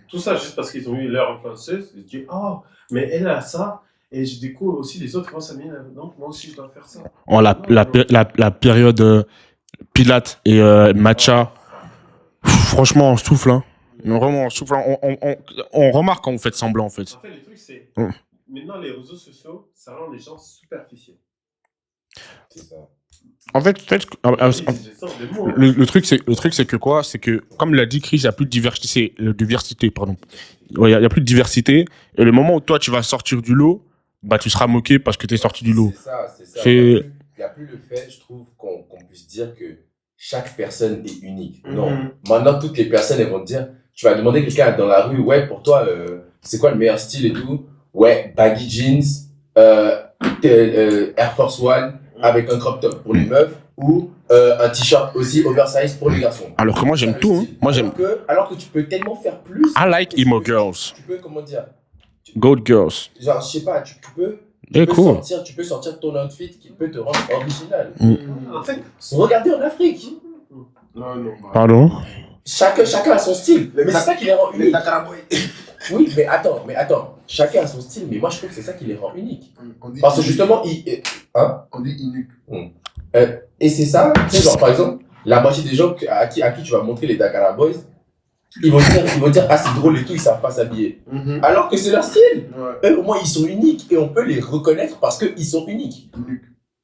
Tout ça juste parce qu'ils ont eu leur influenceuse. Ils se disent, oh, mais elle a ça. Et je découvre aussi les autres vont s'habiller. Donc moi aussi, je dois faire ça. Oh, la période Pilate et matcha, franchement, on souffle. Hein. Vraiment, on souffle. On remarque quand vous faites semblant, en fait. En fait, le truc, c'est. Maintenant, les réseaux sociaux, ça rend les gens superficiels. C'est ça. En fait, le truc, c'est que quoi? C'est que, comme l'a dit Chris, il n'y a plus de diversité, pardon. Ouais, il y a plus de diversité. Et le moment où toi, tu vas sortir du lot, bah, tu seras moqué parce que tu es sorti du lot. C'est ça. Il n'y a plus le fait, je trouve, qu'on puisse dire que chaque personne est unique. Non. Maintenant, toutes les personnes, elles vont te dire, tu vas demander quelqu'un dans la rue, ouais, pour toi, c'est quoi le meilleur style et tout? Ouais, baggy jeans, Air Force One, avec un crop top pour les meufs, ou un t-shirt aussi oversize pour les garçons. Alors que moi, j'aime tout. Hein. Moi, j'aime. Alors que tu peux tellement faire plus. I like emo girls. Tu peux, comment dire? Goat girls. Genre, je sais pas, tu peux sortir ton outfit qui peut te rendre original. En fait, regardez en Afrique. Non, Pardon? Chacun a son style. Mais c'est ça qui les rend uniques. Oui, mais attends. Chacun a son style, mais moi je trouve que c'est ça qui les rend uniques. Parce que justement, on dit unique. Et c'est ça, tu sais, genre par exemple, la moitié des gens à qui tu vas montrer les Dakar Boys, ils vont dire, ah c'est drôle et tout, ils savent pas s'habiller. Alors que c'est leur style. Eux, au moins, ils sont uniques et on peut les reconnaître parce qu'ils sont uniques.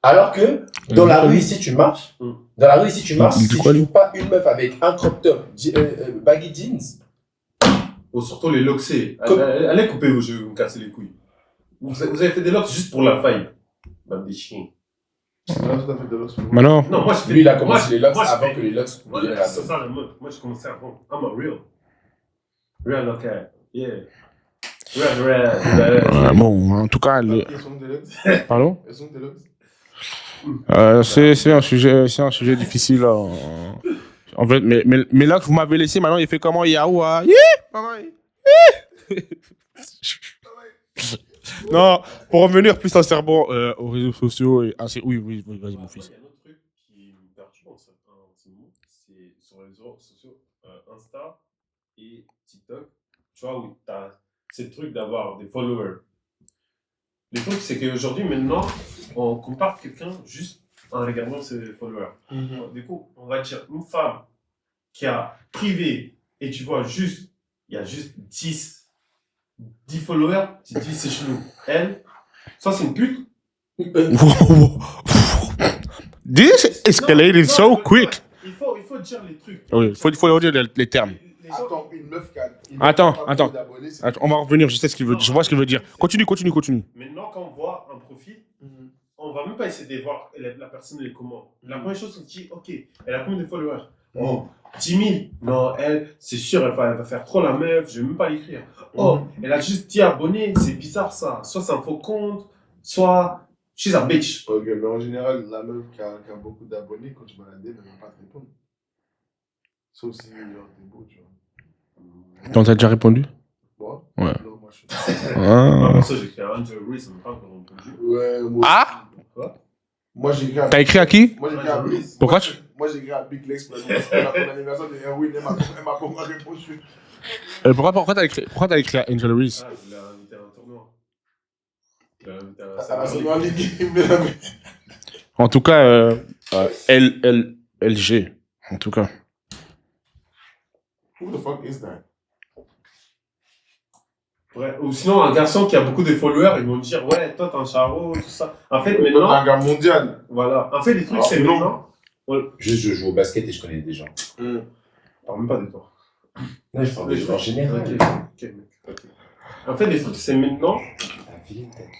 Alors que dans la rue ici, tu marches, si tu trouves pas une meuf avec un crop top, baggy jeans. Ou surtout les loxés. Allez couper vos jeux, vous me cassez les couilles. Vous avez fait des locks juste pour la vibe. Bande des chiens. Maintenant. Non, moi Lui, il a commencé les locks avant que les locks. C'est ça le mot. Moi, j'ai commencé avant. I'm a real. Real lock. Yeah. Real. Bon, en tout cas. Pardon? C'est un sujet difficile. En fait, mais là que vous m'avez laissé, maintenant, il fait comment? Yahoua. Non, pour revenir plus sincèrement aux réseaux sociaux. Oui, vas-y, mon fils. Il y a un autre truc qui me perturbe en ce moment, c'est sur les réseaux sociaux, Insta et TikTok, tu vois, où tu as ce truc d'avoir des followers. Le truc, c'est qu'aujourd'hui, maintenant, on compare quelqu'un juste en regardant ses followers. Du coup, on va dire une femme qui a privé et tu vois juste, il y a juste 10 followers, tu te dis c'est chelou. Elle, ça c'est une pute. This escalated Non, so quick. Il faut dire les trucs. Oui, il faut dire les termes. Les gens- Attends, une meuf qui a. Attends. d'abonnés, c'est- Attends, on va revenir, je sais ce qu'il veut dire. Je vois ce qu'il veut dire. Continue. Maintenant, quand on voit un profil, on va même pas essayer de voir la personne elle est comment. La première chose, on se dit, ok, elle a combien de followers? Oh, 10 000. Non, elle, c'est sûr, elle va faire trop la meuf, je vais même pas l'écrire. Oh, elle a juste 10 abonnés, c'est bizarre ça. Soit c'est un faux compte, soit she's a bitch. Ok, mais en général, la meuf qui a beaucoup d'abonnés, quand tu vas la DM, elle va pas te répondre. Sauf si genre, t'es beau, tu vois. T'as déjà répondu? Moi? Ouais. Non, moi je suis. Moi, Ah. pour ça, j'ai écrit à Angel Reese, ça m'a pas encore répondu. Ouais, moi. Ah. Quoi? Moi j'ai écrit à. T'as écrit à qui? Moi j'ai écrit à. Pourquoi Moi j'ai écrit à Big Lex pour l'anniversaire de Erwin, elle m'a pas encore répondu. Pourquoi t'as écrit à Angel Reese? Ah, je l'ai invité à un tournoi. Je l'ai invité à À la Saint-Denis. seconde ligue, En tout cas, LG. En tout cas. Who the fuck is that? Ouais, ou sinon, un garçon qui a beaucoup de followers, ils vont dire, ouais, toi, t'es un charo, tout ça. En fait, T'es maintenant, un gars mondial. voilà. En fait, les trucs, Alors, c'est non. maintenant. Juste, je joue au basket et je connais des gens. Je parle même pas de toi. Non, je parle des gens en général. Ok, mec. Ok. En fait, les trucs, c'est maintenant. La vie, peut-être.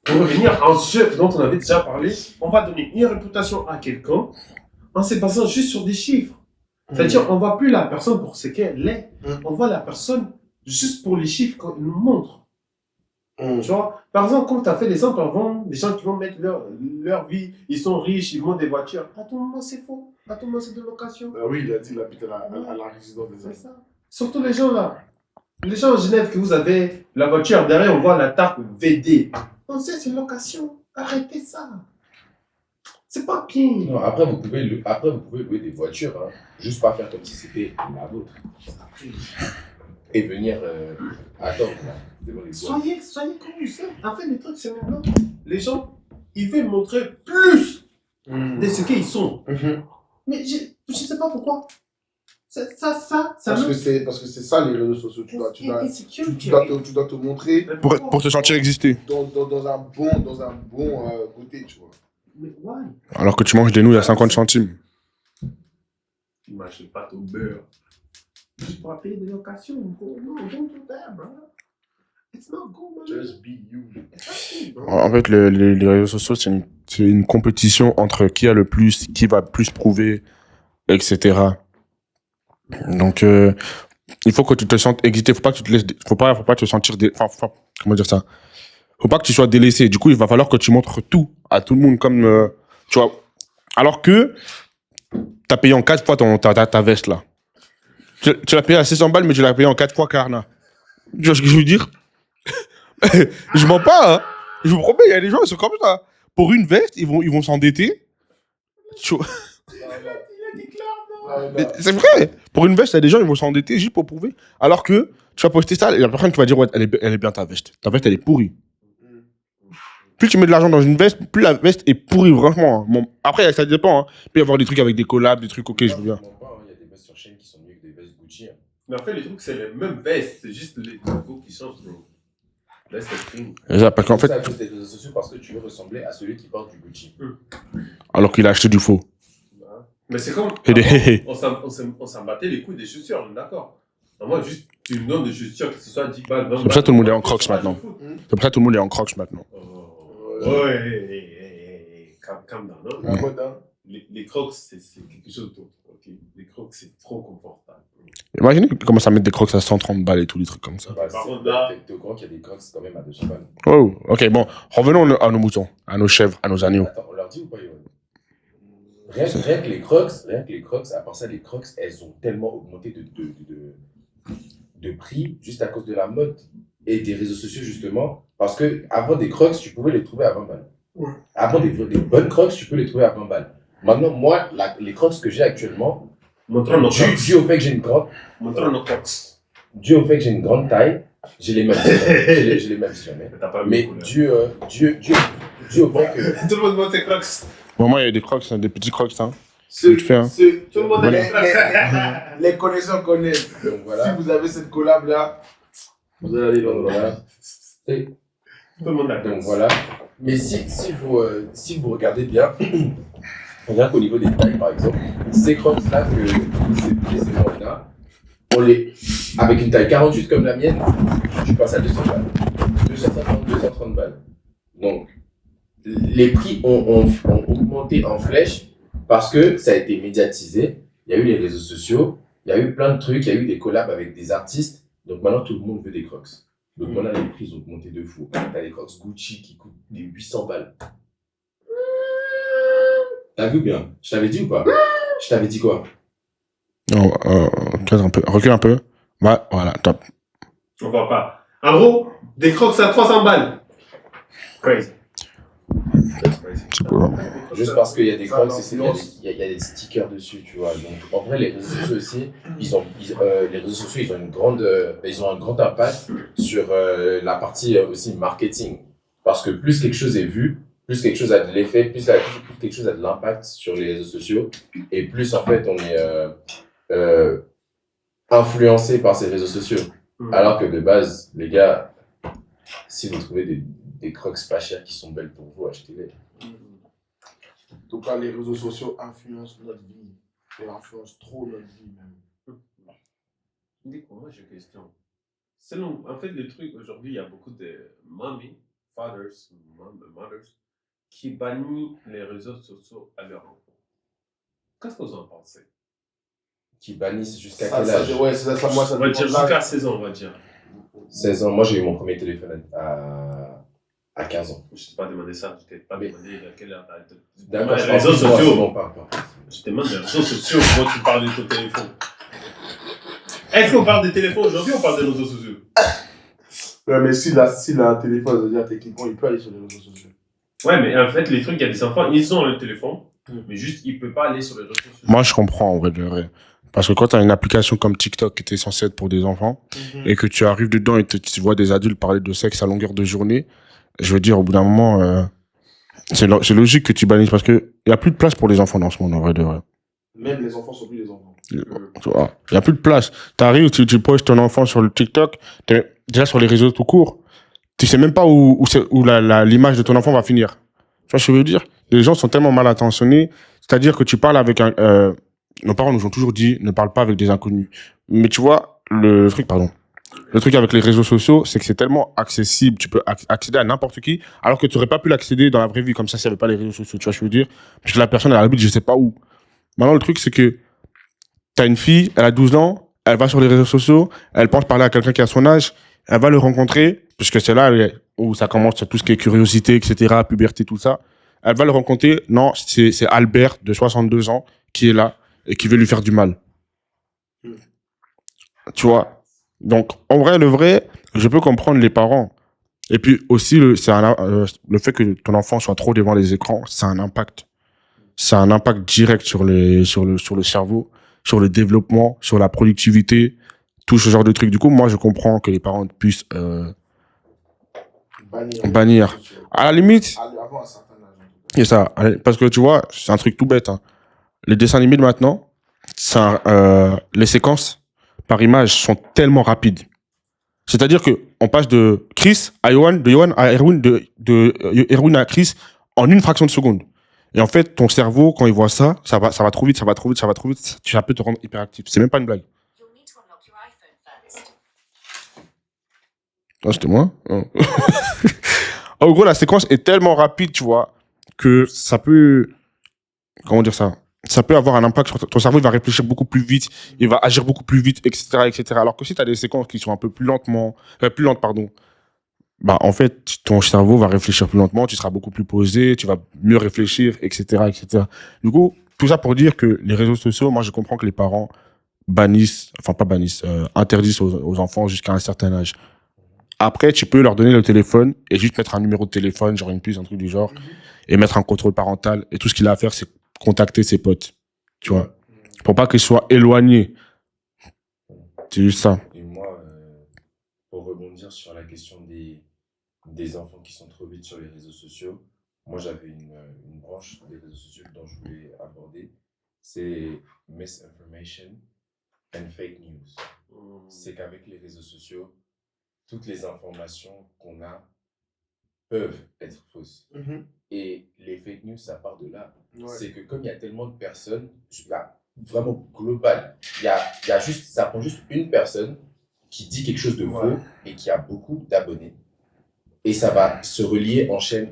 Pour revenir à un sujet dont on avait déjà parlé, on va donner une réputation à quelqu'un en se basant juste sur des chiffres. C'est-à-dire, on ne voit plus la personne pour ce qu'elle est. On voit la personne juste pour les chiffres qu'on nous montre. Tu vois, par exemple, comme tu as fait l'exemple avant, des gens qui vont mettre leur vie, ils sont riches, ils montent des voitures. À tout moment, c'est faux. À tout moment, c'est de location. Ah oui, il a dit qu'il habite à la résidence des C'est hommes. ça. Surtout les gens là. Les gens en Genève, que vous avez la voiture, derrière, on voit la tarte VD. On sait, c'est location. Arrêtez ça. C'est pas bien. Non, après, vous pouvez louer des voitures, hein, juste pas faire comme si c'était la vôtre. Et venir attendre là, devant les boîtes. Soyez comme vous êtes. En fait, le truc, c'est maintenant, les gens, ils veulent montrer plus de ce qu'ils sont. Mais je sais pas pourquoi. Ça Parce que c'est ça les réseaux sociaux. Tu dois te montrer Pour te sentir exister. dans un bon côté, tu vois. Mais why? Alors que tu manges des nouilles à 50 centimes. Tu m'achètes pas ton beurre. Juste pour payer des locations. No, don't do that, bro. It's not good, man. Just be you. It's not good, bro. En fait, les réseaux sociaux, c'est une compétition entre qui a le plus, qui va plus prouver, etc. Donc, il faut que tu te sentes exister. Faut pas que tu te laisses, faut pas te sentir comment dire ça? Faut pas que tu sois délaissé. Du coup, il va falloir que tu montres tout à tout le monde comme, tu vois. Alors que, t'as payé en 4 fois ta veste, là. Tu l'as payé à 600 balles, mais tu l'as payé en 4 fois Carna. Tu vois ce que je veux dire? Je mens pas, hein. Je vous promets, il y a des gens, ils sont comme ça. Pour une veste, ils vont s'endetter. Tu vois. Mais c'est vrai. Pour une veste, il y a des gens, ils vont s'endetter juste pour prouver. Alors que tu vas poster ça, il y a la personne qui va dire, ouais, elle est bien ta veste. Ta veste, elle est pourrie. Plus tu mets de l'argent dans une veste, plus la veste est pourrie, franchement. Bon, après, ça dépend. Hein. Il peut y avoir des trucs avec des collabs, des trucs, ok, je veux bien. Il y a des vestes sur chaîne qui sont mieux que des vestes Gucci. Hein. Mais en fait, les trucs, c'est les mêmes vestes. C'est juste les logos qui changent, bro. Là, c'est clean. C'est ça, parce qu'en Ça fait, à cause des réseaux sociaux parce que tu veux ressembler à celui qui porte du Gucci. alors qu'il a acheté du faux. Mais c'est comme. Et des- On s'en battait les couilles des chaussures, on est d'accord. Moi, juste, tu me donnes des chaussures, que ce soit 10 balles, 20 balles. C'est pour ça que tout le monde est en Crocs maintenant. C'est pour ça que tout le monde est en Crocs maintenant. Ouais, calme down. Hein? La mode, hein. Les Crocs, c'est quelque chose d'autre. Okay? Les Crocs, c'est trop confortable. Imaginez qu'ils commencent à mettre des Crocs à 130 balles et tous les trucs comme ça. Bah, Par contre, là- t'es au courant qu'il y a des crocs quand même à 200 balles. Oh, ok, bon, revenons à nos moutons, à nos chèvres, à nos agneaux. Attends, on leur dit ou pas, Yoann? Rien que les Crocs, à part ça, les Crocs, elles ont tellement augmenté de prix juste à cause de la mode et des réseaux sociaux, justement. Parce que avant des Crocs, tu pouvais les trouver à 20 balles. Ouais. Avant des bonnes Crocs, tu peux les trouver à 20 balles. Maintenant, moi, les Crocs que j'ai actuellement, Montrons nos Crocs. dû au fait que j'ai une grande, Montrons nos Crocs. dû au fait que j'ai une grande taille, j'ai les mêmes. J'ai les mêmes si jamais. T'as pas vu Mais beaucoup, là. dû au fait que Tout le monde montre ses Crocs. Bon, moi, il y a des crocs, hein, des petits crocs, hein. Ceux- Vite fait, hein. ceux- Tout le monde a les, des Crocs. les connaisseurs connaissent. donc, voilà. Si vous avez cette collab là, vous allez aller Donc, dans voilà. Et Tout le monde a des donc Crocs. voilà. Mais si vous regardez bien, rien qu'au niveau des tailles par exemple, ces crocs là que ces là, avec une taille 48 comme la mienne, je passe à 200 balles. 250, 230 balles. Donc les prix ont augmenté en flèche parce que ça a été médiatisé. Il y a eu les réseaux sociaux, il y a eu plein de trucs, il y a eu des collabs avec des artistes. Donc maintenant tout le monde veut des crocs. Donc voilà, les prix ont augmenté de fou. T'as des crocs Gucci qui coûtent des 800 balles. T'as vu bien? Je t'avais dit ou pas? Je t'avais dit quoi? Non, recule un peu. Ouais, voilà, top. On voit pas. En gros, des Crocs à 300 balles. Crazy. C'est pour... Juste parce qu'il y a des Ça, crocs, l'influence. il y a des stickers dessus, tu vois. Donc en vrai, les réseaux sociaux aussi, les réseaux sociaux, ils ont un grand impact sur la partie aussi marketing. Parce que plus quelque chose est vu, plus quelque chose a de l'effet, plus quelque chose a de l'impact sur les réseaux sociaux, et plus en fait on est influencé par ces réseaux sociaux. Alors que de base, les gars, si vous trouvez des crocs pas chers qui sont belles pour vous, achetez-les. En tout cas, les réseaux sociaux influencent notre vie. Ils influencent trop notre vie même. Moi, j'ai une question. Selon, en fait, le truc aujourd'hui, il y a beaucoup de mothers, qui bannissent les réseaux sociaux à leurs enfants. Qu'est-ce que vous en pensez? Qui bannissent jusqu'à Ça, quel âge? ouais, c'est ça, moi, ça On va dire dépend de jusqu'à l'âge. 16 ans, on va dire. 16 ans. Moi, j'ai eu mon premier téléphone à 15 ans. Je t'ai pas demandé ça, je t'ai pas demandé à quelle heure t'as été. D'accord, Les je réseaux pense que sociaux. bon, pas. Je te demande les réseaux sociaux, moi tu parles de ton téléphone. Est-ce qu'on parle des téléphones aujourd'hui ou on parle des réseaux sociaux? Ouais, mais s'il a un téléphone, c'est-à-dire techniquement, il peut aller sur les réseaux sociaux. Ouais, mais en fait, les trucs, il y a des enfants, ils ont le téléphone, mais juste, ils ne peuvent pas aller sur les réseaux sociaux. Moi, je comprends, en vrai, de vrai. Parce que quand tu as une application comme TikTok qui était censée être pour des enfants, et que tu arrives dedans et tu vois des adultes parler de sexe à longueur de journée, je veux dire, au bout d'un moment, c'est logique que tu bannisses parce qu'il n'y a plus de place pour les enfants dans ce monde, en vrai, de vrai. Même les enfants sont plus les enfants. Tu vois, il n'y a plus de place. Tu arrives, tu poses ton enfant sur le TikTok, déjà sur les réseaux tout court, tu sais même pas où l'image de ton enfant va finir. Tu vois ce que je veux dire? Les gens sont tellement mal intentionnés, c'est-à-dire que tu parles avec nos parents nous ont toujours dit, ne parle pas avec des inconnus. Mais tu vois, le truc avec les réseaux sociaux, c'est que c'est tellement accessible, tu peux accéder à n'importe qui, alors que tu n'aurais pas pu l'accéder dans la vraie vie, comme ça, s'il n'y avait pas les réseaux sociaux, tu vois ce que je veux dire? Parce que la personne, elle habite, je sais pas où. Maintenant, le truc, c'est que t'as une fille, elle a 12 ans, elle va sur les réseaux sociaux, elle pense parler à quelqu'un qui a son âge, elle va le rencontrer, puisque c'est là où ça commence tout ce qui est curiosité, etc., puberté, tout ça. Elle va le rencontrer, non, c'est Albert, de 62 ans, qui est là, et qui veut lui faire du mal. Tu vois? Donc, en vrai, le vrai, je peux comprendre les parents. Et puis aussi, le fait que ton enfant soit trop devant les écrans, ça a un impact. Ça a un impact direct sur le cerveau, sur le développement, sur la productivité, tout ce genre de trucs. Du coup, moi, je comprends que les parents puissent bannir. À la limite, Avant un certain âge. c'est ça. Parce que tu vois, c'est un truc tout bête. Hein. Les dessins animés de maintenant, les séquences par image sont tellement rapides. C'est-à-dire que on passe de Chris à Yohan, de Yohan à Erwin, de Erwin à Chris en une fraction de seconde. Et en fait, ton cerveau, quand il voit ça va trop vite, ça va trop vite, ça peut te rendre hyperactif. C'est même pas une blague. Non, c'était moi. Oh. En gros, la séquence est tellement rapide, tu vois, que ça peut... Comment dire ça? Ça peut avoir un impact sur ton cerveau, il va réfléchir beaucoup plus vite, il va agir beaucoup plus vite, etc., etc. Alors que si tu as des séquences qui sont un peu plus lentes, bah, en fait, ton cerveau va réfléchir plus lentement, tu seras beaucoup plus posé, tu vas mieux réfléchir, etc., etc. Du coup, tout ça pour dire que les réseaux sociaux, moi, je comprends que les parents interdisent aux enfants jusqu'à un certain âge. Après, tu peux leur donner le téléphone et juste mettre un numéro de téléphone, genre une puce, un truc du genre, et mettre un contrôle parental. Et tout ce qu'il a à faire, c'est contacter ses potes. Tu vois. Pour pas qu'ils soient éloignés. C'est juste ça. Et moi, pour rebondir sur la question des enfants qui sont trop vite sur les réseaux sociaux, moi j'avais une branche des réseaux sociaux dont je voulais aborder, c'est misinformation and fake news. C'est qu'avec les réseaux sociaux, toutes les informations qu'on a peuvent être fausses. Et les fake news, ça part de là. C'est que comme il y a tellement de personnes, là, vraiment global, ça prend juste une personne qui dit quelque chose de faux et qui a beaucoup d'abonnés. Et ça va se relier en chaîne.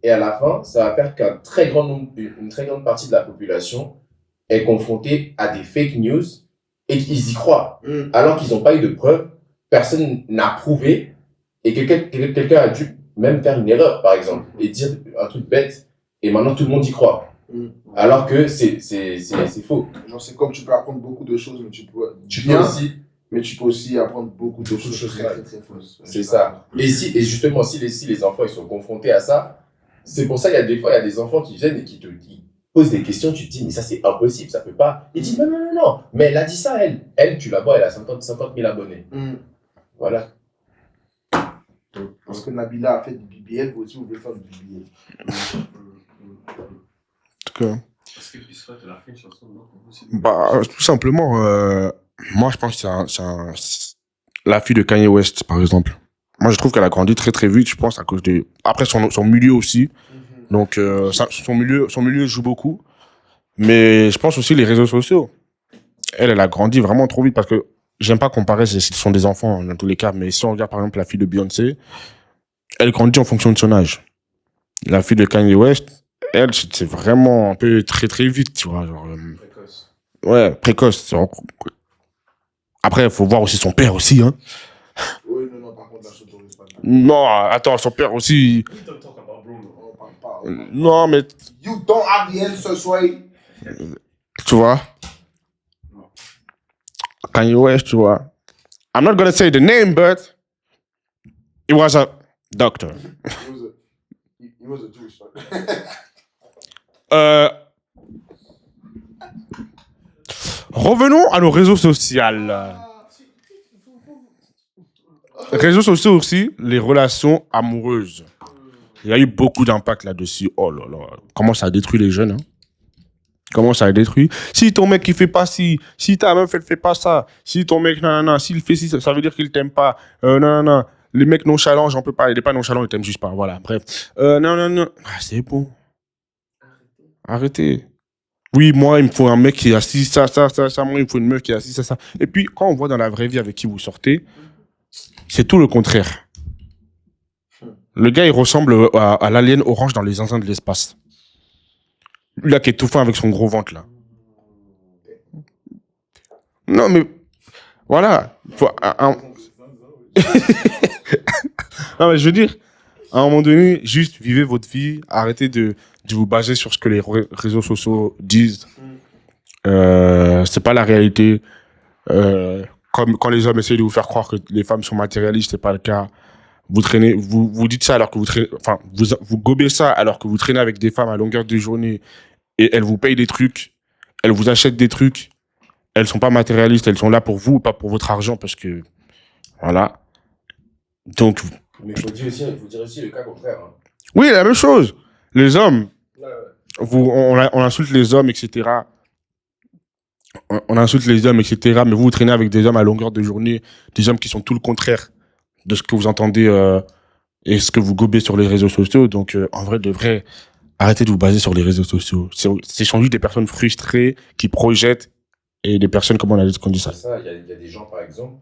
Et à la fin, ça va faire qu'une très grande partie de la population est confrontée à des fake news et qu'ils y croient. Alors qu'ils n'ont pas eu de preuves, personne n'a prouvé et quelqu'un a dû même faire une erreur, par exemple, et dire un truc bête et maintenant tout le monde y croit. Alors que c'est faux. Genre, c'est comme tu peux apprendre beaucoup de choses, mais tu peux aussi apprendre beaucoup de choses très fausses. C'est ça. Et justement, si les enfants ils sont confrontés à ça, c'est pour ça qu'il y a des fois, il y a des enfants qui viennent et qui posent des questions, tu te dis, mais ça c'est impossible, ça peut pas. Ils disent, non, mais elle a dit ça, elle. Elle, tu la vois, elle a 50 000 abonnés. Voilà. Parce que Nabila a fait du BBL, vous aussi vous voulez faire du BBL. En tout cas. Est-ce que Bisrat, elle a fait une chanson, non? Bah, tout simplement, moi, je pense que la fille de Kanye West, par exemple. Moi, je trouve qu'elle a grandi très, très vite, je pense, à cause de... Après, son milieu aussi. Donc, son milieu joue beaucoup. Mais je pense aussi les réseaux sociaux. Elle a grandi vraiment trop vite parce que j'aime pas comparer, ce sont des enfants dans tous les cas. Mais si on regarde, par exemple, la fille de Beyoncé, elle grandit en fonction de son âge. La fille de Kanye West, elle, c'est vraiment un peu très, très vite, tu vois. Genre, Précoce. ouais, précoce. Après, il faut voir aussi son père aussi, hein. Oui, non, par contre, là, je t'autorise pas. Non, attends, son père aussi. We don't talk about Bruno. On parle pas. Non, mais You don't have the answer, Sway. tu vois. Kanye West, tu vois. I'm not gonna say the name, but he was a doctor. He was a Jewish man. Revenons à nos réseaux sociaux. Réseaux sociaux aussi, les relations amoureuses. Il y a eu beaucoup d'impact là-dessus. Oh là là, comment ça détruit les jeunes, hein. Comment ça détruit. Si ton mec il fait pas ci, si ta meuf elle fait pas ça, si ton mec nanana, s'il fait ci, ça veut dire qu'il t'aime pas. Non. Les mecs nonchalants, j'en peux pas. Il est pas nonchalant, il t'aime juste pas. Voilà, bref. Non. Ah, c'est bon. Arrêtez. Oui, moi, il me faut un mec qui est assis, ça. Moi, il me faut une meuf qui est assise, ça. Et puis, quand on voit dans la vraie vie avec qui vous sortez, c'est tout le contraire. Le gars, il ressemble à l'alien orange dans les zinzins de l'espace. Lui, là, qui est tout fin avec son gros ventre, là. Non, mais... Voilà. Non, mais je veux dire, à un moment donné, juste vivez votre vie, arrêtez de vous baser sur ce que les réseaux sociaux disent. C'est pas la réalité. Comme quand les hommes essayent de vous faire croire que les femmes sont matérialistes, c'est pas le cas. Vous dites ça alors que vous traînez, enfin, vous gobez ça alors que vous traînez avec des femmes à longueur de journée et elles vous payent des trucs, elles vous achètent des trucs, elles sont pas matérialistes, elles sont là pour vous, pas pour votre argent parce que, voilà. Donc. Mais il faut dire aussi le cas contraire. Hein. Oui, la même chose. Les hommes, on insulte les hommes, etc. On insulte les hommes, etc. Mais vous traînez avec des hommes à longueur de journée, des hommes qui sont tout le contraire de ce que vous entendez et ce que vous gobez sur les réseaux sociaux. Donc, en vrai, de vrai, arrêtez de vous baser sur les réseaux sociaux. Ce sont juste des personnes frustrées qui projettent et des personnes, comment on a dit ça. C'est ça, il y a des gens, par exemple,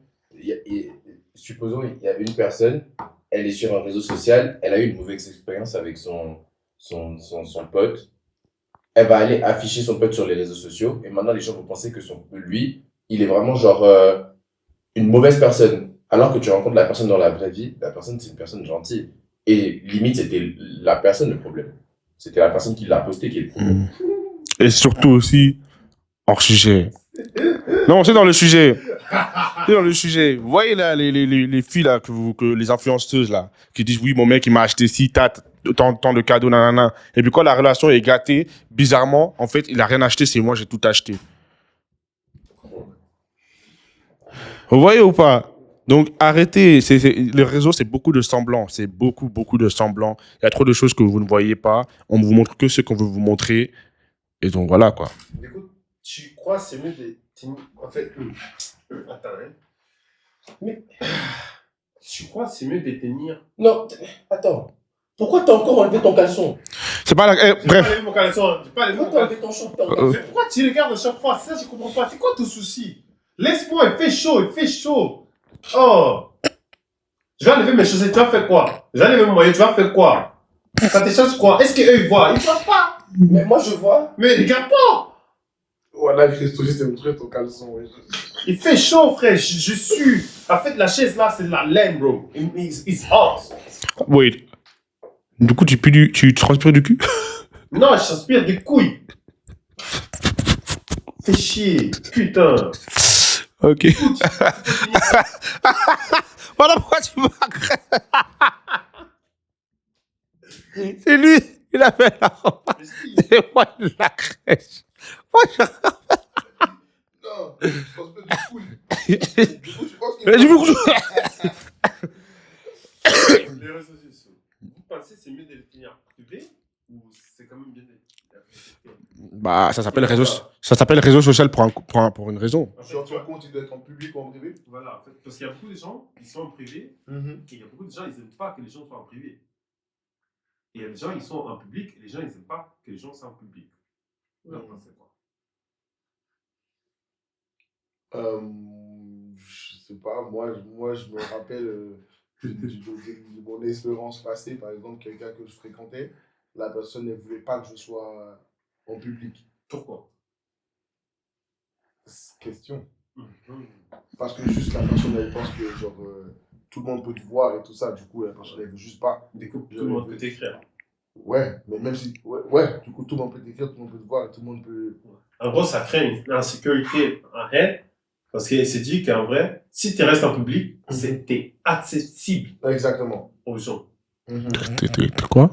supposons, il y a une personne, elle est sur un réseau social, elle a eu une mauvaise expérience avec son pote, elle va aller afficher son pote sur les réseaux sociaux, et maintenant les gens vont penser que lui, il est vraiment genre une mauvaise personne. Alors que tu rencontres la personne dans la vraie vie, la personne c'est une personne gentille. Et limite, c'était la personne le problème. C'était la personne qui l'a posté qui est le problème. Et surtout aussi, hors sujet. Non, c'est dans le sujet. C'est dans le sujet. Vous voyez là, les filles là, que les influenceuses là, qui disent oui, mon mec il m'a acheté ci, tant de cadeaux, nanana. Et puis quand la relation est gâtée, bizarrement, en fait, il a rien acheté, c'est moi, j'ai tout acheté. Vous voyez ou pas? Donc arrêtez, les réseaux c'est beaucoup de semblants, c'est beaucoup de semblants. Il y a trop de choses que vous ne voyez pas, on ne vous montre que ce qu'on veut vous montrer. Et donc voilà quoi. Écoute, tu crois c'est mieux de... En fait, attends, hein. Mais tu crois c'est mieux de tenir... Non, attends. Pourquoi t'as encore enlevé ton caleçon? C'est pas la... J'ai pas bref. levé mon caleçon, j'ai pas levé Pourquoi mon t'as caleçon. enlevé ton short? Mais pourquoi tu regardes à chaque fois? Ça, je comprends pas. C'est quoi ton souci? Laisse-moi, il fait chaud, il fait chaud. Oh! Je vais enlever mes chaussettes, tu vas faire quoi? Je vais enlever mon maillot, tu vas faire quoi? Ça te change quoi? Est-ce qu'eux ils voient? Ils voient pas! Mais moi je vois. Mais regarde pas! Voilà, Christo, je t'ai montré ton caleçon. Ouais. Il fait chaud, frère, je suis. En fait, la chaise là, c'est de la laine, bro. It's hot. Wait. Du coup, tu transpires du cul? Non, je transpire des couilles. Fais chier, putain. Ok. Voilà pourquoi tu m'agresses. C'est lui, il a fait la remarque. C'est moi, je l'agresse. Moi, je... Non, je pense pas du coup. Du coup, je pense qu'il Mais du coup, Les réseaux sociaux. Vous pensez que c'est mieux de les tenir privés ou c'est quand même bien de les bah, ça s'appelle réseau social pour une raison. Sur ton compte, il doit être en public ou en privé. Voilà, en fait, parce qu'il y a beaucoup de gens qui sont en privé et il y a beaucoup de gens ils n'aiment pas que les gens soient en privé. Et il y a des gens ils sont en public et les gens ils n'aiment pas que les gens soient en public. Vous en pensez quoi? Je sais pas, moi je me rappelle de mon expérience passée, par exemple, quelqu'un que je fréquentais, la personne ne voulait pas que je sois en public. Pourquoi? Question. Parce que juste la personne, elle pense que genre, tout le monde peut te voir et tout ça, du coup, la personne, elle veut juste pas. Du coup, tout le monde peut t'écrire. Ouais, mais même si. Ouais, du coup, tout le monde peut t'écrire, tout le monde peut te voir et tout le monde peut. En gros, ça crée une insécurité en elle parce qu'elle s'est dit qu'en vrai, si tu restes en public, c'était accessible Exactement. aux gens. T'es quoi?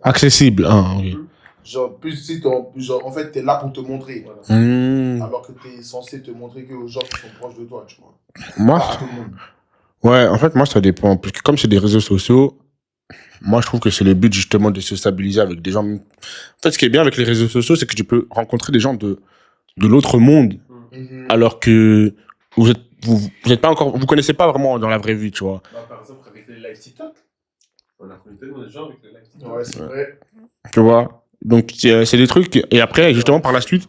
Accessible. Ah, oui. Genre, plus si genre, en fait, t'es là pour te montrer. Voilà. Alors que t'es censé te montrer que aux gens qui sont proches de toi, tu vois. Moi, Pas à tout le monde. ouais, en fait, moi, ça dépend. Parce que comme c'est des réseaux sociaux, moi, je trouve que c'est le but, justement, de se stabiliser avec des gens. En fait, ce qui est bien avec les réseaux sociaux, c'est que tu peux rencontrer des gens de l'autre monde, alors que vous êtes pas encore, vous connaissez pas vraiment dans la vraie vie, tu vois. Bah, par exemple, avec les live TikTok, on a connu tellement de gens avec les live TikTok. Ouais, c'est vrai. Tu vois. Donc, c'est des trucs. Et après, justement, par la suite,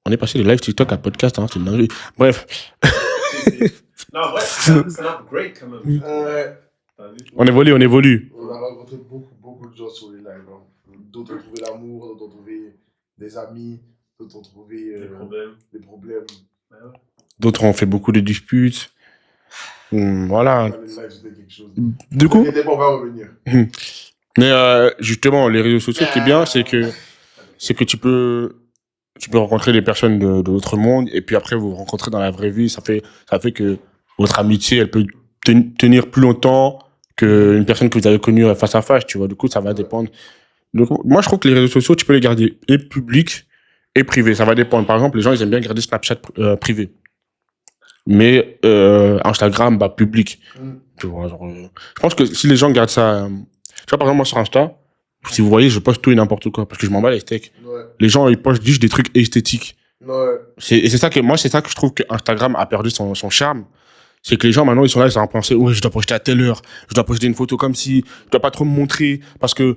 on est passé de live TikTok à podcast, hein, c'est une dinguerie. Bref. Non, en vrai, c'est un upgrade quand même. T'as vu? On évolue. On a rencontré beaucoup de gens sur les lives. Hein. D'autres ont trouvé l'amour, d'autres ont trouvé des amis, d'autres ont trouvé des problèmes. Ouais, ouais. D'autres ont fait beaucoup de disputes. Voilà. Les lives, c'était quelque chose. Du coup, On va revenir. mais justement, les réseaux sociaux, ce qui est bien, c'est que tu peux rencontrer des personnes de l'autre monde, et puis après, vous vous rencontrez dans la vraie vie. Ça fait que votre amitié, elle peut tenir plus longtemps qu'une personne que vous avez connue face à face, tu vois. Du coup, ça va dépendre. Donc, moi, je trouve que les réseaux sociaux, tu peux les garder et publics et privés. Ça va dépendre. Par exemple, les gens, ils aiment bien garder Snapchat privé. Mais Instagram, bah, public. Tu vois, genre, je pense que si les gens gardent ça... tu vois, par exemple, moi, sur Insta, si vous voyez, je poste tout et n'importe quoi, parce que je m'en bats les steaks. Ouais. Les gens, ils postent juste des trucs esthétiques. Ouais. Et c'est ça que je trouve que Instagram a perdu son charme. C'est que les gens, maintenant, ils sont là, ils sont en pensée, ouais, je dois poster à telle heure, je dois poster une photo comme si, je dois pas trop me montrer, parce que,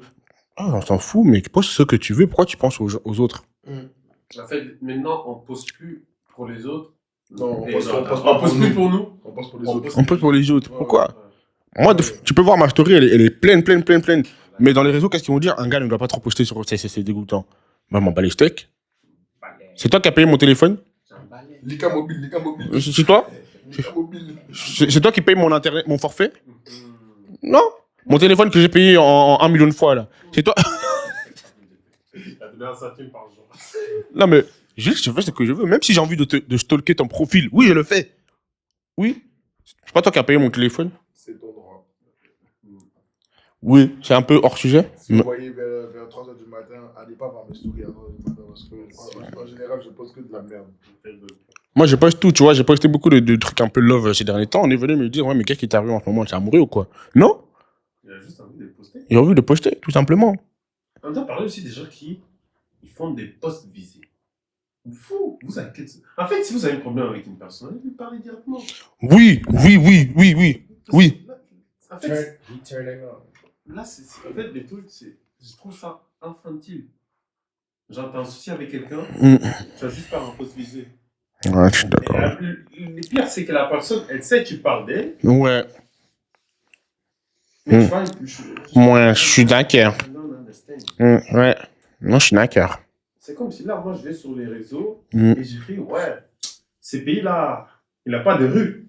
on s'en fout, mais poste ce que tu veux, pourquoi tu penses aux autres? En fait, maintenant, on pose plus pour les autres. Non, on Et pose on pose plus pour nous. On pose pour les autres. On poste pour les autres. Ouais, Pourquoi? ouais. Moi, tu peux voir ma story, elle est pleine. Mais dans les réseaux, qu'est-ce qu'ils vont dire? Un gars ne doit pas trop poster sur c'est dégoûtant. Bah, m'en bats les steaks. C'est toi qui as payé mon téléphone? Lika mobile. C'est toi? Lika mobile. C'est toi qui paye mon internet, mon forfait? Non. Mon téléphone que j'ai payé en 1 million de fois, là. C'est toi. Il a donné 1 centime par jour. Non, mais je fais ce que je veux. Même si j'ai envie de stalker ton profil, oui, je le fais. Oui. C'est pas toi qui as payé mon téléphone. C'est ton droit. Oui, c'est un peu hors sujet. Si vous voyez vers 3h du matin, allez pas voir mes stories à 3h du matin parce que en général, je poste que de la merde. Moi, je poste tout, tu vois. J'ai posté beaucoup de trucs un peu love ces derniers temps. On est venu me dire, ouais, mais qu'est-ce qui t'arrive en ce moment? T'es amoureux ou quoi? Non. Il a juste envie de poster. Il a envie de poster, tout simplement. On entend parler aussi des gens qui ils font des posts visés. Vous inquiétez. En fait, si vous avez un problème avec une personne, allez lui parler directement. Oui. Oui. En fait, Turn it on. là, en fait, les trucs, je trouve ça infantile. Genre, t'as un souci avec quelqu'un, tu vas juste faire un post visé. Ouais, je suis Et d'accord. le pire, c'est que la personne, elle sait que tu parles d'elle, Ouais. mais tu vois, Moi, je suis d'accord. I don't understand. Ouais. Non, je suis d'accord. C'est comme si là, moi, je vais sur les réseaux Mm. et j'écris, ouais, ces pays-là, il n'a pas de rue.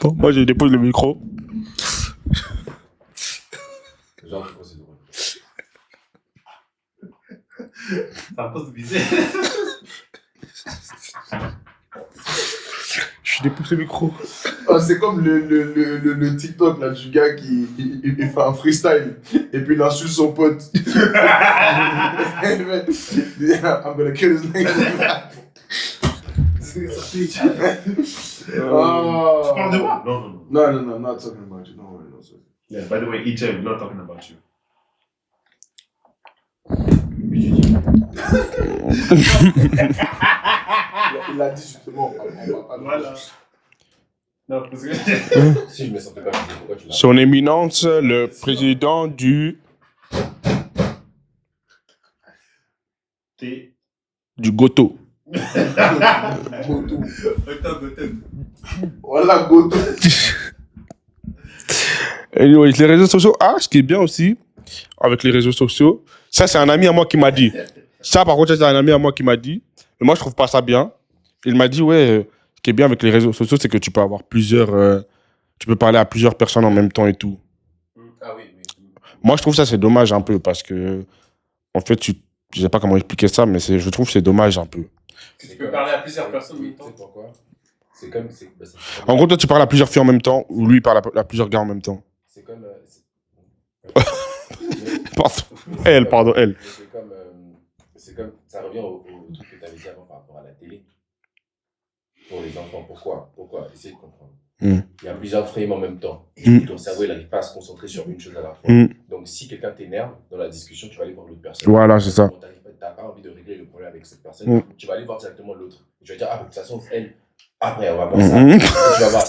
Bon, moi, je dépose le micro. Genre, je pense que c'est drôle. C'est un post visé. Je dépose le micro. Ah, c'est comme le TikTok là, du gars qui il fait un freestyle et puis il insulte son pote. I'm gonna kill his name. Oh. Tu parles de moi? Non. No, I'm not talking about you. Don't worry, no, sorry. Yeah, by the way, EJ, we're not talking about you. Il a dit justement, on va pas le Voilà. Non, parce que. Si je me sentais pas visé, pourquoi tu l'as? Son éminence, le président du T'es. Goto. Goto. Goto. Voilà, Goto. Anyways, les réseaux sociaux. Ah, ce qui est bien aussi avec les réseaux sociaux, ça, c'est un ami à moi qui m'a dit. Ça, par contre, c'est un ami à moi qui m'a dit. Mais moi, je trouve pas ça bien. Il m'a dit, ouais, ce qui est bien avec les réseaux sociaux, c'est que tu peux avoir plusieurs. Tu peux parler à plusieurs personnes en même temps et tout. Ah oui. Moi, je trouve ça, c'est dommage un peu parce que, en fait, je sais pas comment expliquer ça, mais je trouve que c'est dommage un peu. Tu peux parler à plusieurs personnes en même temps. C'est pourquoi? C'est comme. En gros, toi, tu parles à plusieurs filles en même temps, ou lui, il parle à plusieurs gars en même temps. C'est comme. Pardon, elle. C'est comme. Ça revient au truc que tu avais dit avant par rapport à la télé. Pour les enfants, pourquoi? Essayez de comprendre. Il y a plusieurs frames en même temps. Et ton cerveau, il n'arrive pas à se concentrer sur une chose à la fois. Donc, si quelqu'un t'énerve dans la discussion, tu vas aller voir l'autre personne. Voilà, c'est ça. Tu n'as pas envie de régler le problème avec cette personne. Tu vas aller voir directement l'autre. Tu vas dire, ah, de toute façon, elle. Après, on va voir ça. Et tu vas voir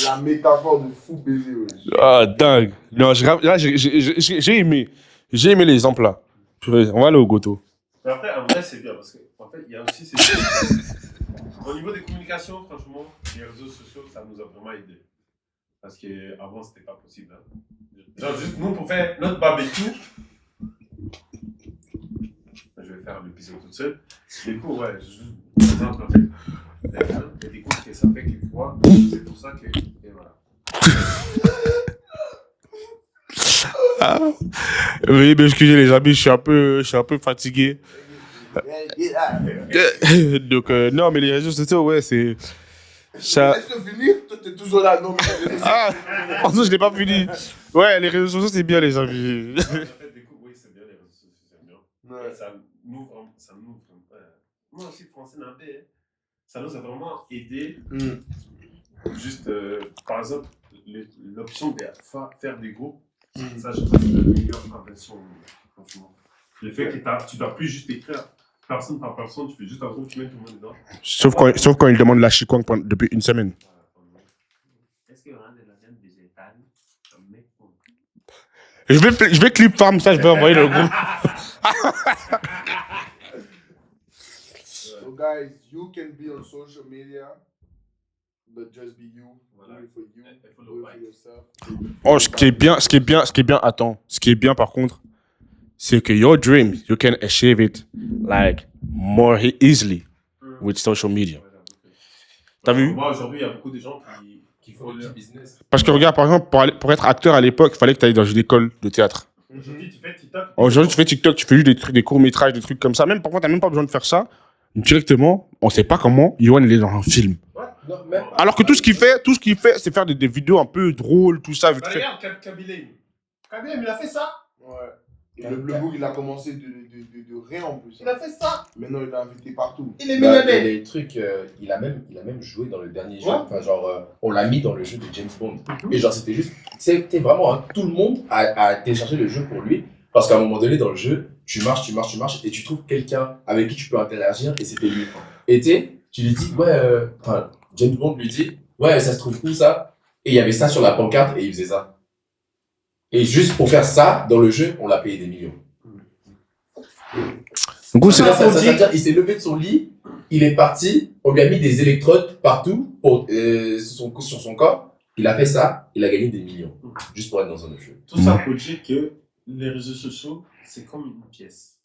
La métaphore de fou baiser, ouais. Ah, dingue. Non, là, j'ai aimé. J'ai aimé l'exemple là. On va aller au Goto. Mais après, en vrai, c'est bien parce qu'en fait, il y a aussi au niveau des communications, franchement, les réseaux sociaux, ça nous a vraiment aidé. Parce qu'avant, c'était pas possible. Hein. Genre, juste nous, pour faire notre barbecue, je vais faire l'épisode tout seul. Du coup, ouais, par exemple, en fait, il y a des coups que ça fait quelques fois, c'est pour ça que. Et voilà. Veuillez m'excuser les amis, je suis un peu fatigué. Donc non, mais les réseaux sociaux, ouais, c'est ça. Laisse-le finir, toi t'es toujours là, non mais. Ah, pardon, je l'ai pas fini. Ouais, les réseaux sociaux, c'est bien les amis. En fait, du coup, oui, c'est bien les réseaux sociaux, c'est bien. Ouais. Ça nous. Moi aussi, français n'a pas. Ça nous a vraiment aidé. Juste, par exemple, l'option de faire des groupes, ça, je pense que c'est la meilleure invention, franchement. Le fait que tu dois plus juste écrire personne par personne, tu fais juste un groupe, tu mets tout le monde dedans. Sauf quand ils demandent la chikwang depuis une semaine. Est-ce qu'il y aura de la viande végétale? Je vais clip farm ça, je vais envoyer le groupe. So guys, you can be on social media, but just be you. Voilà. Do it for you. Do it for yourself. Oh, ce qui est bien par contre, c'est que your dream, you can achieve it like more easily with social media. T'as vu? Moi, aujourd'hui, il y a beaucoup de gens Qui font le petit business. Parce que regarde, par exemple, pour être acteur à l'époque, il fallait que tu ailles dans une école de théâtre. Aujourd'hui, tu fais TikTok. Aujourd'hui, tu fais TikTok, tu fais juste des trucs, des courts-métrages, des trucs comme ça. Même, parfois, t'as même pas besoin de faire ça. Directement, on sait pas comment Yoann il est dans un film. Ouais, non, même pas. Alors que tout ce qu'il fait, c'est faire des vidéos un peu drôles, tout ça. Vite fait. Regarde Kabilem. Kabilem, il a fait ça. Ouais. Et le Bleu Book, il a commencé de rien en plus. Il a fait ça. Maintenant, il est invité partout. Il est Et millionnaire. les trucs, il a même joué dans le dernier jeu. Ouais. Enfin, genre, on l'a mis dans le jeu de James Bond. Et genre, c'était juste, c'était vraiment, hein, tout le monde a téléchargé le jeu pour lui. Parce qu'à un moment donné, dans le jeu, tu marches, et tu trouves quelqu'un avec qui tu peux interagir, et c'était lui. Et tu lui dis, ouais, enfin, James Bond lui dit, ouais, ça se trouve où ça? Et il y avait ça sur la pancarte, et il faisait ça. Et juste pour faire ça, dans le jeu, on l'a payé des millions. Du coup, c'est Ça veut dire, il s'est levé de son lit, il est parti, on lui a mis des électrodes partout sur son corps. Il a fait ça, il a gagné des millions. Juste pour être dans un autre jeu. Tout ça pour dire que les réseaux sociaux, c'est comme une pièce.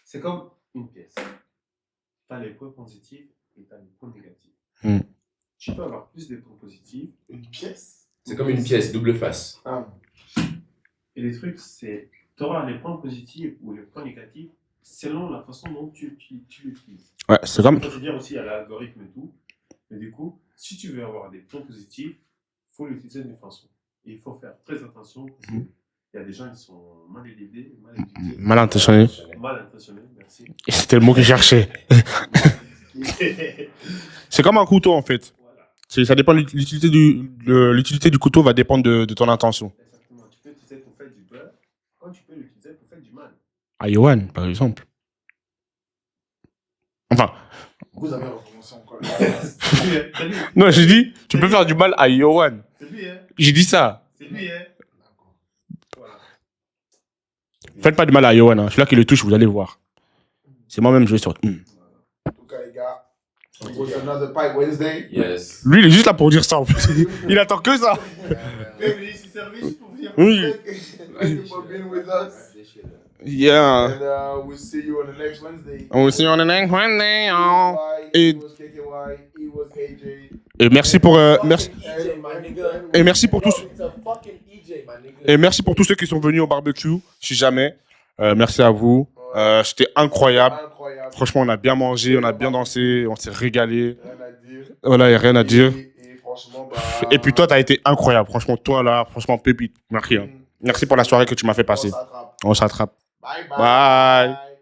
C'est comme une pièce. Tu as les points positifs et tu as les points négatifs. Mm. Tu peux avoir plus de points positifs. Une pièce. C'est comme une pièce, double face. Ah. Et les trucs, c'est tu auras les points positifs ou les points négatifs selon la façon dont tu l'utilises. Ouais, c'est comme. C'est-à-dire aussi, il y a l'algorithme et tout. Mais du coup, si tu veux avoir des points positifs, il faut l'utiliser d'une façon. Et il faut faire très attention parce qu'il y a des gens qui sont mal élevés, mal éduqués. Mal intentionné. Mal intentionnés, merci. Et c'était le mot que je cherchais. C'est comme un couteau, en fait. Voilà, Ça dépend, l'utilité du couteau va dépendre de ton intention. exactement. Tu peux l'utiliser pour faire du beurre, comme tu peux l'utiliser pour faire du mal. À Yoann, par exemple. Enfin, Vous avez recommencé encore. C'est lui, hein. C'est lui. non, j'ai dit, tu peux faire du mal à Yoann. C'est lui, hein. J'ai dit ça. C'est lui, hein. Voilà. Faites pas du mal à Yoann, hein. Celui-là qui le touche, vous allez voir. C'est moi-même, je vais sur. En tout cas, les gars, it was another Pipe Wednesday. Yes. Lui, il est juste là pour dire ça, en fait. Il attend que ça. Même lui, c'est servi pour venir. Oui. Thank you for being with us. Yeah. And we'll see you on the next Wednesday. On se dit on the next Wednesday, hein. Et- It was KKY, it was AJ. Et merci pour. Merci. EJ, my nigga. Et merci pour tous. It's a fucking EJ, my nigga. Et merci pour tous ceux qui sont venus au barbecue, si jamais. Merci à vous. C'était incroyable. Incroyable. Franchement, on a bien mangé, on a bien dansé, on s'est régalé. Rien à dire. Voilà, il n'y a rien à dire. Et franchement, bah. Et puis toi, t'as été incroyable. Franchement, toi là, franchement, pépite. Merci. Hein. Merci pour la soirée que tu m'as fait passer. On s'attrape. On s'attrape. Bye bye. Bye.